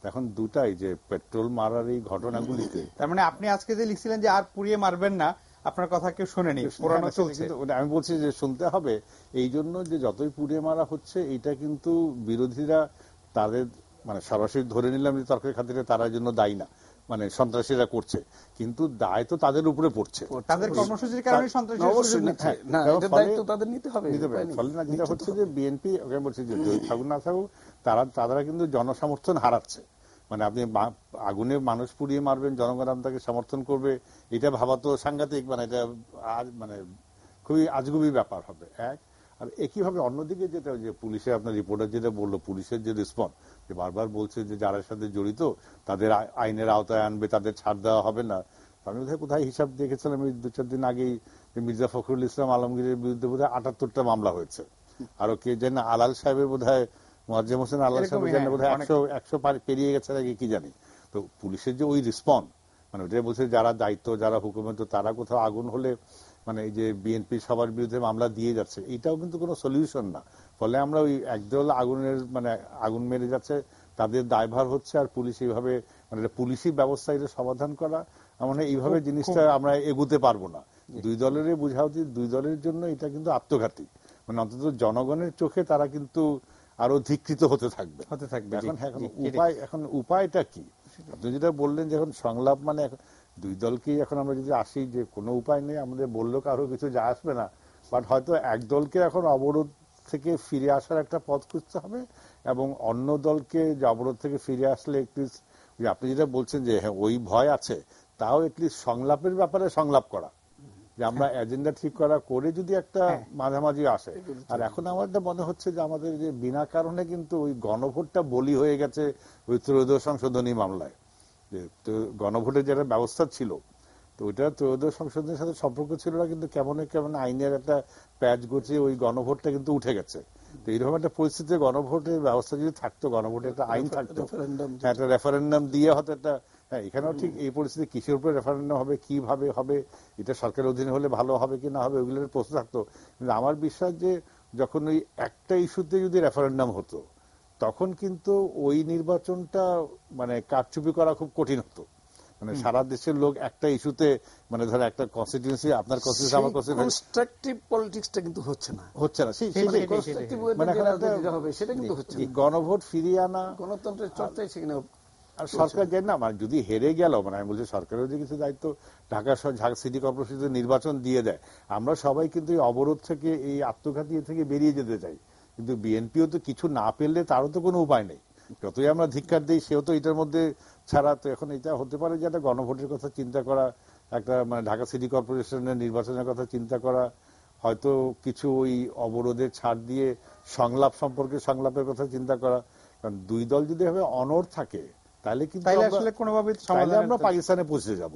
এখন দুটাই যে পেট্রোল মারার এই ঘটনাগুলিতে, তার মানে আপনি আজকে যে লিখছিলেন যে আর পুড়িয়ে মারবেন না, আপনার কথা কেউ শোনেনি, পুরানো চলছে। আমি বলছি যে শুনতে হবে, এই জন্য যে যতই পুড়িয়ে মারা হচ্ছে, এটা কিন্তু বিরোধীরা তাদের মানে সরাসরি ধরে নিলাম যে তর্কের খাতিরে তারা জন্য দায়ী না, মানে সন্ত্রাসীরা করছে, কিন্তু দায় তো তাদের উপরে পড়ছে, তাদের কর্মসূচির কারণে সন্ত্রাসী ফলে না যেটা হচ্ছে যে বিএনপি, ওকে বলছি যে থাকুক না থাকুক, তারা কিন্তু জনসমর্থন হারাচ্ছে। মানে আপনি আগুনে মানুষ পুড়িয়ে মারবেন, জনগণ আপনাকে সমর্থন করবে, এটা ভাবা তো সাংঘাতিক, মানে এটা মানে খুবই আজগুবি ব্যাপার হবে এক। আর একইভাবে অন্যদিকে যেটা যে পুলিশের, আপনার রিপোর্টার যেটা বললো, পুলিশের যে রেসপন্স, যে বারবার বলছে যে যারা সাথে জড়িত তাদের আইনের আওতায় আনবে, তাদের ছাড় দেওয়া হবে না। আমি কোথায় হিসাব দেখেছিলাম এই 2-4 দিন আগেই, মির্জা ফখরুল ইসলাম আলমগীরের বিরুদ্ধে বোধহয় 78টা মামলা হয়েছে। আরো কে যেন আলাল সাহেবের বোধহয়, মোয়াজ্জেম হোসেন আলাল সাহেবের জন্য বোধহয় 100 পেরিয়ে গেছে নাকি কি জানি। তো পুলিশের যে ওই রেসপন্স, মানে ওটাই বলছে যারা দায়িত্ব, যারা হুকুমত, তারা কোথাও আগুন হলে মানে এই যে বিএনপি সবার বিরুদ্ধে মামলা দিয়ে যাচ্ছে, এটাও কিন্তু কোনো সলিউশন না। ফলে আমরা ওই একদল আগুনের মানে আগুন মেরে যাচ্ছে, তাদের দায়ভার হচ্ছে, আর পুলিশ এইভাবে মানে পুলিশি ব্যবস্থা এটা সমাধান করা, মানে এইভাবে জিনিসটা আমরা এগুতে পারবো না। দুই দলেরই বোঝা উচিত, দুই দলের জন্য এটা কিন্তু আত্মঘাতী, মানে অন্তত জনগণের চোখে তারা কিন্তু আরো ধিকৃত হতে থাকবে। এখন উপায়টা কি? আপনি যেটা বললেন যে এখন সংলাপ, মানে দুই দলকেই এখন আমরা যদি আসি যে কোনো উপায় নেই, আমাদের বললেও কারো কিছু যা আসবে না, বাট হয়তো এক দলকে এখন অবরোধ থেকে ফিরে আসার একটা পথ খুঁজতে হবে, এবং অন্য দলকে যে অবরোধ থেকে ফিরে আসলে একটু, আপনি যেটা বলছেন যে হ্যাঁ ওই ভয় আছে, তাও এটলিস্ট সংলাপের ব্যাপারে সংলাপ করা, যে আমরা এজেন্ডা ঠিক করা করে যদি একটা মাঝামাঝি আসে। আর এখন আমার মনে হচ্ছে যে আমাদের যে বিনা কারণে কিন্তু ওই গণভোটটা বলি হয়ে গেছে ওই ত্রয়োদশ সংশোধনী মামলায়। যে গণভোটের যেটা ব্যবস্থা ছিল, তো ওইটা ত্রয়োদশ সংশোধনের সাথে সম্পর্ক ছিল না, কিন্তু কেমন কেমন আইনের একটা প্যাচ গছিয়ে ওই গণভোটটা কিন্তু উঠে গেছে। তো এইরকম একটা পরিস্থিতিতে গণভোটের ব্যবস্থা যদি থাকতো, গণভোটের একটা আইন থাকতো, একটা রেফারেন্ডাম দিয়ে হয়তো একটা, হ্যাঁ এখানেও ঠিক এই পরিস্থিতি কিসের উপরে রেফারেন্ডাম হবে, কিভাবে হবে, এটা সরকারের অধীনে হলে ভালো হবে কি না হবে, ওইগুলোর প্রশ্ন থাকতো। কিন্তু আমার বিশ্বাস যে যখন ওই একটা ইস্যুতে যদি রেফারেন্ডাম হতো, তখন কিন্তু ওই নির্বাচনটা মানে কারচুপি করা খুব কঠিন হতো। মানে সারা দেশের লোক একটা ইস্যুতে, মানে ধর একটা কনস্টিটিউয়েন্সি, আপনার কনস্টিটিউয়েন্সি আমার কনস্টিটিউয়েন্সি, কনস্ট্রাকটিভ পলিটিক্সটা কিন্তু হচ্ছে না, মানে সেটা কিন্তু হচ্ছে না। গণভোট ফিরিয়ে আনা, গণতন্ত্রের চর্চাই সেখানে। আর সরকার যে না, মানে যদি হেরে গেল, মানে আমি বলছি সরকারের যে কিছু দায়িত্ব, ঢাকা সিটি কর্পোরেশন নির্বাচন দিয়ে দেয়, আমরা সবাই কিন্তু এই অবরোধ থেকে, এই আত্মঘাতী থেকে বেরিয়ে যেতে চাই, কিন্তু বিএনপিও তো কিছু না পেলে তারও তো কোনো উপায় নেই। যতই আমরা ধিক্কার দিই, সেও তো এটার মধ্যে ছাড়া। তো এখন এটা হতে পারে যে একটা গণভোটের কথা চিন্তা করা, একটা মানে ঢাকা সিটি কর্পোরেশনের নির্বাচনের কথা চিন্তা করা, হয়তো কিছু ওই অবরোধের ছাড় দিয়ে সংলাপের কথা চিন্তা করা। কারণ দুই দল যদি এভাবে অনড় থাকে, তাহলে কিন্তু আসলে কোনোভাবেই আমরা পাকিস্তানে পৌঁছে যাব,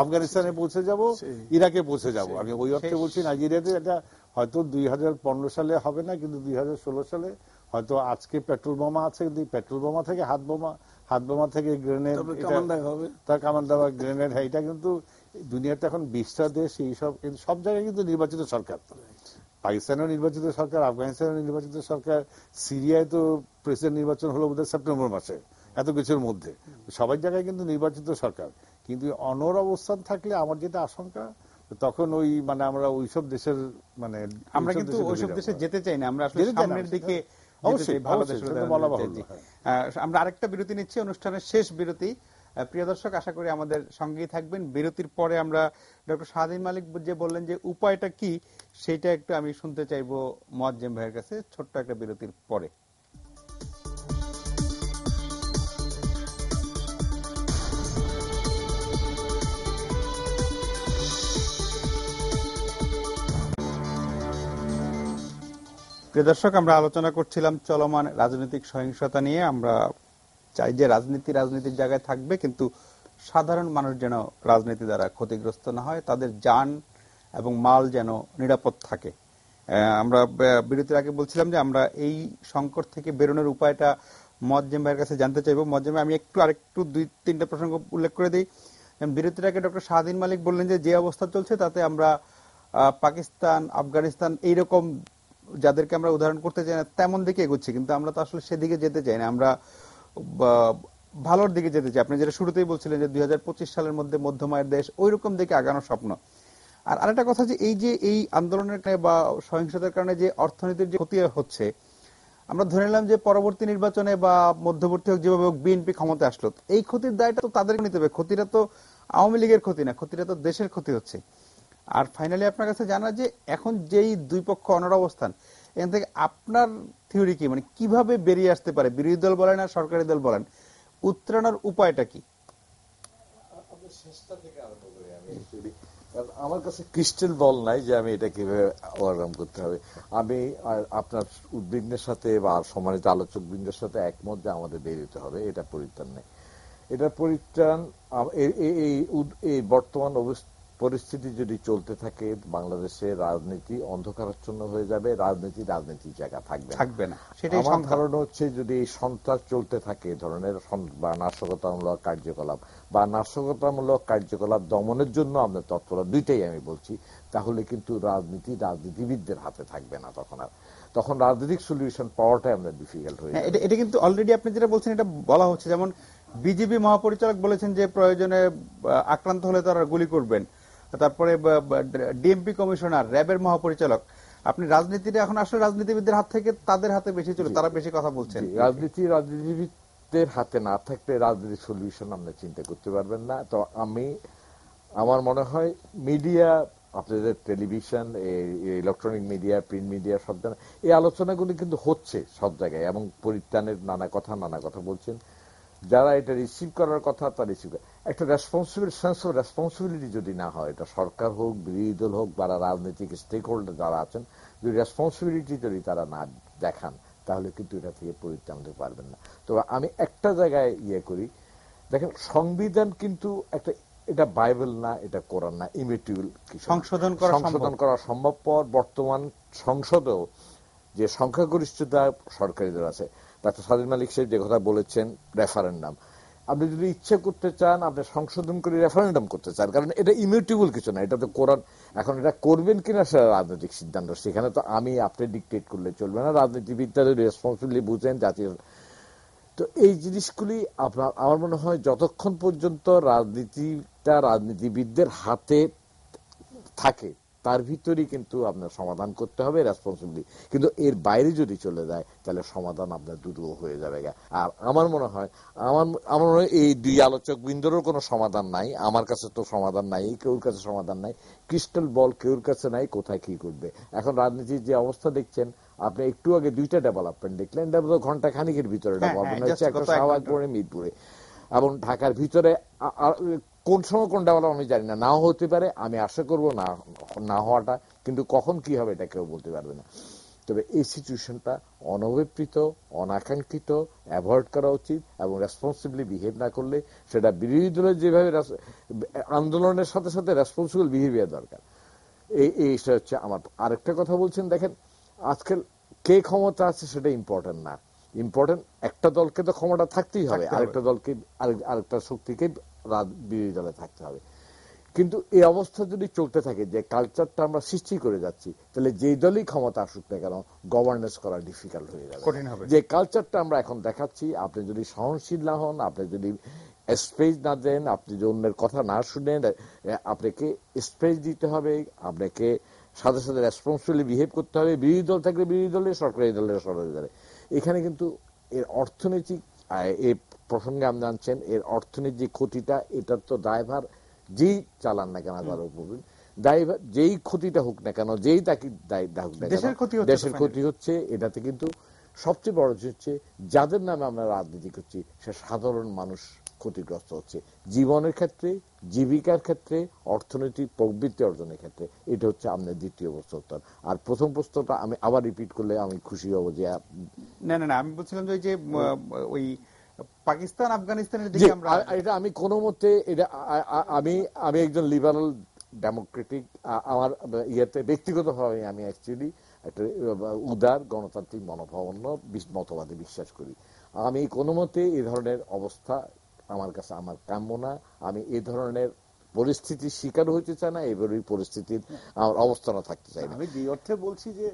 আফগানিস্তানে পৌঁছে যাব, ইরাকে পৌঁছে যাব। আমি ওই অর্থে বলছি নাইজেরিয়াতে এটা হয়তো 2015 সালে হবে না, কিন্তু 2016 সালে হয়তো আজকে পেট্রোল বোমা আছে, কিন্তু পেট্রোল বোমা থেকে হাত বোমা থেকে গ্রেনেড, তার কামান দাবা গ্রেনেড। হ্যাঁ, এটা কিন্তু দুনিয়াতে এখন 20টা দেশ, এইসব কিন্তু সব জায়গায় কিন্তু নির্বাচিত সরকার, পাকিস্তানেও নির্বাচিত সরকার, আফগানিস্তানেও নির্বাচিত সরকার, সিরিয়ায় তো প্রেসিডেন্ট নির্বাচন হলো বোধহয় সেপ্টেম্বর মাসে, এত কিছুর মধ্যে সবাই জায়গায় কিন্তু নির্বাচিত সরকার। কিন্তু অনড় অবস্থান থাকলে আমার যেটা আশঙ্কা, তখন ওই মানে আমরা ওইসব দেশের মানে আমরা কিন্তু ওইসব দেশে যেতে চাই না, আমরা আসলে সামনের দিকে আমরা আরেকটা বিরতি নিচ্ছি, অনুষ্ঠানের শেষ বিরতি। প্রিয় দর্শক, আশা করি আমাদের সঙ্গেই থাকবেন। বিরতির পরে আমরা ডক্টর শাহীন মালিক যে বললেন যে উপায়টা কি, সেটা একটু আমি শুনতে চাইবো মোয়াজ্জেম ভাইয়ের কাছে, ছোট্ট একটা বিরতির পরে। প্রিয় দর্শক, আমরা আলোচনা করছিলাম চলমান রাজনৈতিক সহিংসতা নিয়ে। আমরা চাই যে রাজনীতির জায়গায় থাকবে, কিন্তু সাধারণ মানুষ যেন রাজনীতি দ্বারা ক্ষতিগ্রস্ত না হয়, তাদের জান এবং মাল যেন নিরাপদ থাকে। আমরা বিরতির আগে বলছিলাম যে আমরা এই সংকট থেকে বেরোনোর উপায়টা মোয়াজ্জেম ভাইয়ের কাছে জানতে চাইবো। মোয়াজ্জেম ভাই, আমি আরেকটু 2-3টা প্রসঙ্গ উল্লেখ করে দিই। বিরতির আগে ডক্টর শাহীন মালিক বললেন যে অবস্থা চলছে তাতে আমরা পাকিস্তান, আফগানিস্তান এইরকম যাদেরকে আমরা উদাহরণ করতে চাই না তেমন দিকে এগোচ্ছি, কিন্তু আমরা তো আসলে সেদিকে যেতে চাই না, আমরা ভালোর দিকে যেতে চাই। আপনি যেটা শুরুতেই বলছিলেন যে 2025 সালের মধ্যে মধ্যমায়ের দেশ, ওইরকম দিকে আগানোর স্বপ্ন। আর আরেকটা কথা, যে এই আন্দোলনের কারণে বা সহিংসতার কারণে যে অর্থনীতির যে ক্ষতি হচ্ছে, আমরা ধরে নিলাম যে পরবর্তী নির্বাচনে বা মধ্যবর্তী হোক, যেভাবে হোক বিএনপি ক্ষমতা আসলো, এই ক্ষতির দায়টা তো তাদেরকে নিতে হবে। ক্ষতিটা তো আওয়ামী লীগের ক্ষতি না, ক্ষতিটা তো দেশের ক্ষতি হচ্ছে। আর ফাইনালি আপনার কাছে জানা যে এখন যেই দুই পক্ষ অনড় অবস্থান, এখান থেকে আপনার থিওরি কি, মানে কিভাবে বেরিয়ে আসতে পারে, বিরোধী দল বলেন আর সরকারি দল বলেন, উত্তরণের উপায়টা কি? আমার কাছে ক্রিস্টাল বল নাই যে আমি এটা কিভাবে ওভারকাম করতে হবে। আমি আপনার উদ্বিগ্নের সাথে বা সম্মানিত আলোচক বৃন্দের সাথে একমত যে আমাদের বেরোতে হবে, এটা পরিত্রাণ নেই। এটা পরিত্রাণ এই বর্তমান পরিস্থিতি যদি চলতে থাকে, বাংলাদেশে রাজনীতি অন্ধকারাচ্ছন্ন হয়ে যাবে, রাজনীতির জায়গা থাকবে না। আমার ধারণা হচ্ছে যদি এই সন্ত্রাস চলতে থাকে, ধরনের বা নাশকতামূলক কার্যকলাপ দমনের জন্য আমরা তৎপর, দুইটাই আমি বলছি, তাহলে কিন্তু রাজনীতিবিদদের হাতে থাকবে না। তখন রাজনৈতিক সলিউশন পাওয়াটাই আমরা ডিফিকাল্ট হয়ে যাবে। এটা কিন্তু অলরেডি আপনি যেটা বলছেন এটা বলা হচ্ছে। যেমন বিজিবি মহাপরিচালক বলেছেন যে প্রয়োজনে আক্রান্ত হলে তারা গুলি করবেন। তারপরে ডিএমপি কমিশনার, র্যাবের মহাপরিচালক। আপনি রাজনীতিটা এখন আসলে রাজনীতিবিদদের হাত থেকে তাদের হাতে বেশি চলে, তারা বেশি কথা বলছেন। রাজনীতিবিদদের হাতে না থাকলে রাজনীতির সলিউশন আমরা চিন্তা করতে পারবেন না। তো আমার মনে হয় মিডিয়া, আপনাদের television, electronic media, print media, সব জায়গায় এই আলোচনাগুলি কিন্তু হচ্ছে সব জায়গায়, এবং পরিত্রাণের নানা কথা বলছেন। যারা এটা রিসিভ করার কথা তারা রিসিভ করে। একটা সেন্স অফ রেসপন্সিবিলিটি যদি না হয়, এটা সরকার হোক, বিরোধী দল হোক, বা রাজনৈতিক স্টেক হোল্ডার যারা আছেন, যদি রেসপন্সিবিলিটি যদি তারা না দেখান, তাহলে কিন্তু এটা থেকে পরিত্রাণ হতে পারবেন না। তো আমি একটা জায়গায় করি, দেখেন সংবিধান কিন্তু এটা বাইবেল না, এটা কোরআন না, ইমিউটেবল, সংশোধন করা সম্ভবপর। বর্তমান সংসদেও যে সংখ্যাগরিষ্ঠতা সরকারি দল আছে, ডাক্তার শাহীন মালিক সাহেব যে কথা বলেছেন, রেফারেন্ডাম, আপনি যদি ইচ্ছে করতে চান, আপনি সংশোধন করে রেফারেন্ডাম করতে চান, কারণ এটা ইমিউটেবল কিছু না, এটা তো কোরআন। এখন এটা করবেন কিনা সেটা রাজনৈতিক সিদ্ধান্ত, সেখানে তো আপনি ডিকটেট করলে চলবে না। রাজনীতিবিদরা যদি রেসপন্সিবিলিটি বুঝেন, জাতীয়, তো এই জিনিসগুলি আমার মনে হয় যতক্ষণ পর্যন্ত রাজনীতিবিদদের হাতে থাকে, তার ভিতরেই কিন্তু আপনার সমাধান করতে হবে রেসপন্সিবিলিটি। কিন্তু এর বাইরে যদি চলে যায়, তাহলে সমাধান আপনার দুর্বল হয়ে যাবে। আর আমার মনে হয় এই দুই আলোচক বৃন্দরও কোনো সমাধান নাই, আমার কাছে তো সমাধান নাই, কেউর কাছে সমাধান নাই, ক্রিস্টাল বল কেউর কাছে নাই কোথায় কি করবে। এখন রাজনীতির যে অবস্থা দেখছেন, আপনি একটু আগে 2টা ডেভেলপমেন্ট দেখলেন, ঘন্টা খানিকের ভিতরে ডেভেলপমেন্ট হচ্ছে, একটা শাহবাগপুরে, মিরপুরে, এবং ঢাকার ভিতরে। কোন সময় কোন ডেভেলপমেন্ট আমি জানি না, নাও হতে পারে, আমি আশা করবো না হওয়াটা, কিন্তু কখন কি হবে এটা কেউ বলতে পারবে না। তবে এই সিচুয়েশনটা অনভিপ্রেত, অনাকাঙ্ক্ষিত, অ্যাভয়েড করা উচিত এবং রেসপন্সিবলি বিহেভ না করলে সেটা বিরোধী দলের যেভাবে আন্দোলনের সাথে সাথে রেসপন্সিবল বিহেভিয়ার দরকার। এইটা হচ্ছে আমার। আরেকটা কথা বলছেন, দেখেন আজকাল কে ক্ষমতা আছে সেটা ইম্পর্টেন্ট না, ইম্পর্টেন্ট একটা দলকে তো ক্ষমতা থাকতেই হবে, আরেকটা দলকে আরেকটা শক্তিকে বিরোধী দলে থাকতে হবে। কিন্তু এই অবস্থা যদি চলতে থাকে, যে কালচারটা আমরা সৃষ্টি করে যাচ্ছি, তাহলে যেই দলই ক্ষমতা আসুক না কেন গভর্নেন্স করা ডিফিকাল্ট হয়ে যাবে। যে কালচারটা আমরা এখন দেখাচ্ছি, আপনি যদি সহনশীল না হন, আপনি যদি স্পেস না দেন, আপনি যদি অন্যের কথা না শুনেন, আপনাকে স্পেস দিতে হবে, আপনাকে সাথে সাথে রেসপন্সিবলি বিহেভ করতে হবে। বিরোধী দল থাকলে বিরোধী দলের, সরকারি দলের সরকারি দলে। এখানে কিন্তু এর অর্থনৈতিক এই প্রসঙ্গে আপনি জানছেন, এর অর্থনৈতিক ক্ষতিটা, এটার তো দায়ভার যেই চালান না কেন তার উপর দায়ভার, যেই ক্ষতিটা হোক না কেন, যেই তাকে দায় হোক না কেন, দেশের ক্ষতি হচ্ছে। এটাতে কিন্তু সবচেয়ে বড় হচ্ছে যাদের নামে আমরা রাজনীতি করছি সে সাধারণ মানুষ ক্ষতিগ্রস্ত হচ্ছে, জীবনের ক্ষেত্রে, জীবিকার ক্ষেত্রে, অর্থনৈতিক প্রবৃত্তি অর্জনের ক্ষেত্রে। এটা হচ্ছে আমাদের দ্বিতীয় প্রশ্ন। আর প্রথম প্রশ্নটা আমি আবার রিপিট করলে আমি খুশি হব। যে না আমি বলছিলাম যে ওই পাকিস্তান আফগানিস্তানের দিকে আমরা, এটা আমি কোনো মতে, এটা আমি একজন লিবারাল ডেমোক্রেটিক, আমার ইয়েতে ব্যক্তিগতভাবে আমি অ্যাকচুয়ালি একটা উদার গণতান্ত্রিক মনোভাবাপন্ন মতবাদে বিশ্বাস করি। আমি কোনো মতে এই ধরনের অবস্থা আমার কাছে আমার কাম্য না। আমি এই ধরনের পরিস্থিতির শিকার হইতে চাই না, এবার ওই পরিস্থিতির আমার অবস্থানও থাকতে চাই না। আমি যে অর্থে বলছি যে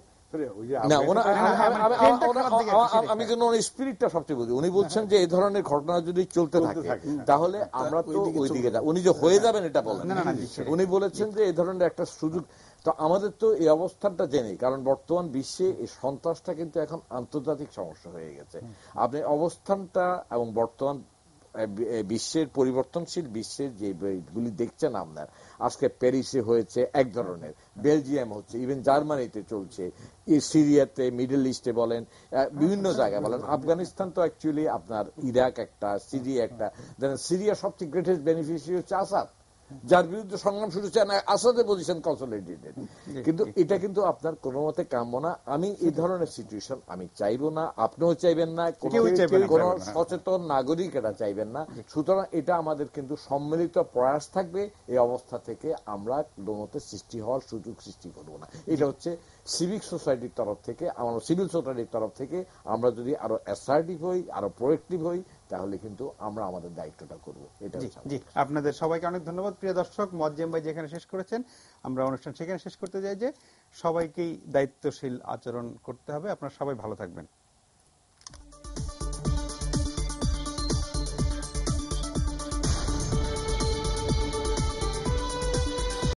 আমি যেন স্পিরিটটা সবচেয়ে বুঝি। উনি বলছেন যে এই ধরনের ঘটনা যদি চলতে থাকে তাহলে আমরা তো ওই দিকে যাব। উনি যে হয়ে যাবেন এটা বলেন, উনি বলেছেন যে এই ধরনের একটা সুযোগ। তো আমাদের তো এই অবস্থানটা জেনে, কারণ বর্তমান বিশ্বে এই সন্ত্রাসটা কিন্তু এখন আন্তর্জাতিক সমস্যা হয়ে গেছে। আপনি অবস্থানটা এবং বর্তমান বিশ্বের পরিবর্তনশীল বিশ্বের যেগুলি দেখছেন আপনার, আজকে প্যারিসে হয়েছে এক ধরনের, বেলজিয়াম হচ্ছে, ইভেন জার্মানিতে চলছে, সিরিয়াতে, মিডল ইস্টে বলেন, বিভিন্ন জায়গায় বলেন, আফগানিস্তান তো অ্যাকচুয়ালি আপনার, ইরাক একটা, সিরিয়া একটা। সিরিয়া সবচেয়ে গ্রেটেস্ট বেনিফিশিয়ারি হচ্ছে আসাদ, যার বিরুদ্ধে সংগ্রাম শুরু হচ্ছে আসাদের পজিশন কনসলিডেটেড। কিন্তু এটা কিন্তু আপনার কোনো মতে কাম্য না। আমি এই ধরনের সিচুয়েশন আমি চাইবো না, আপনিও চাইবেন না, কোন সচেতন নাগরিক এটা চাইবেন না। সুতরাং এটা আমাদের কিন্তু সম্মিলিত প্রয়াস থাকবে, এই অবস্থা থেকে আমরা কোনো মতে সৃষ্টি হওয়ার সুযোগ সৃষ্টি করবো না। এটা হচ্ছে সিভিক সোসাইটির তরফ থেকে, আমরা সিভিল সোসাইটির তরফ থেকে আমরা যদি আরো অ্যাসার্টিভ হই, আরো প্রোয়েক্টিভ হই, তাহলে কিন্তু আমরা আমাদের দায়িত্বটা করবো। এটা জি, আপনাদের সবাইকে অনেক ধন্যবাদ। প্রিয় দর্শক, মোয়াজ্জেম ভাই যেখানে শেষ করেছেন আমরা অনুষ্ঠান সেখানে শেষ করতে যাই যে সবাইকেই দায়িত্বশীল আচরণ করতে হবে। আপনারা সবাই ভালো থাকবেন।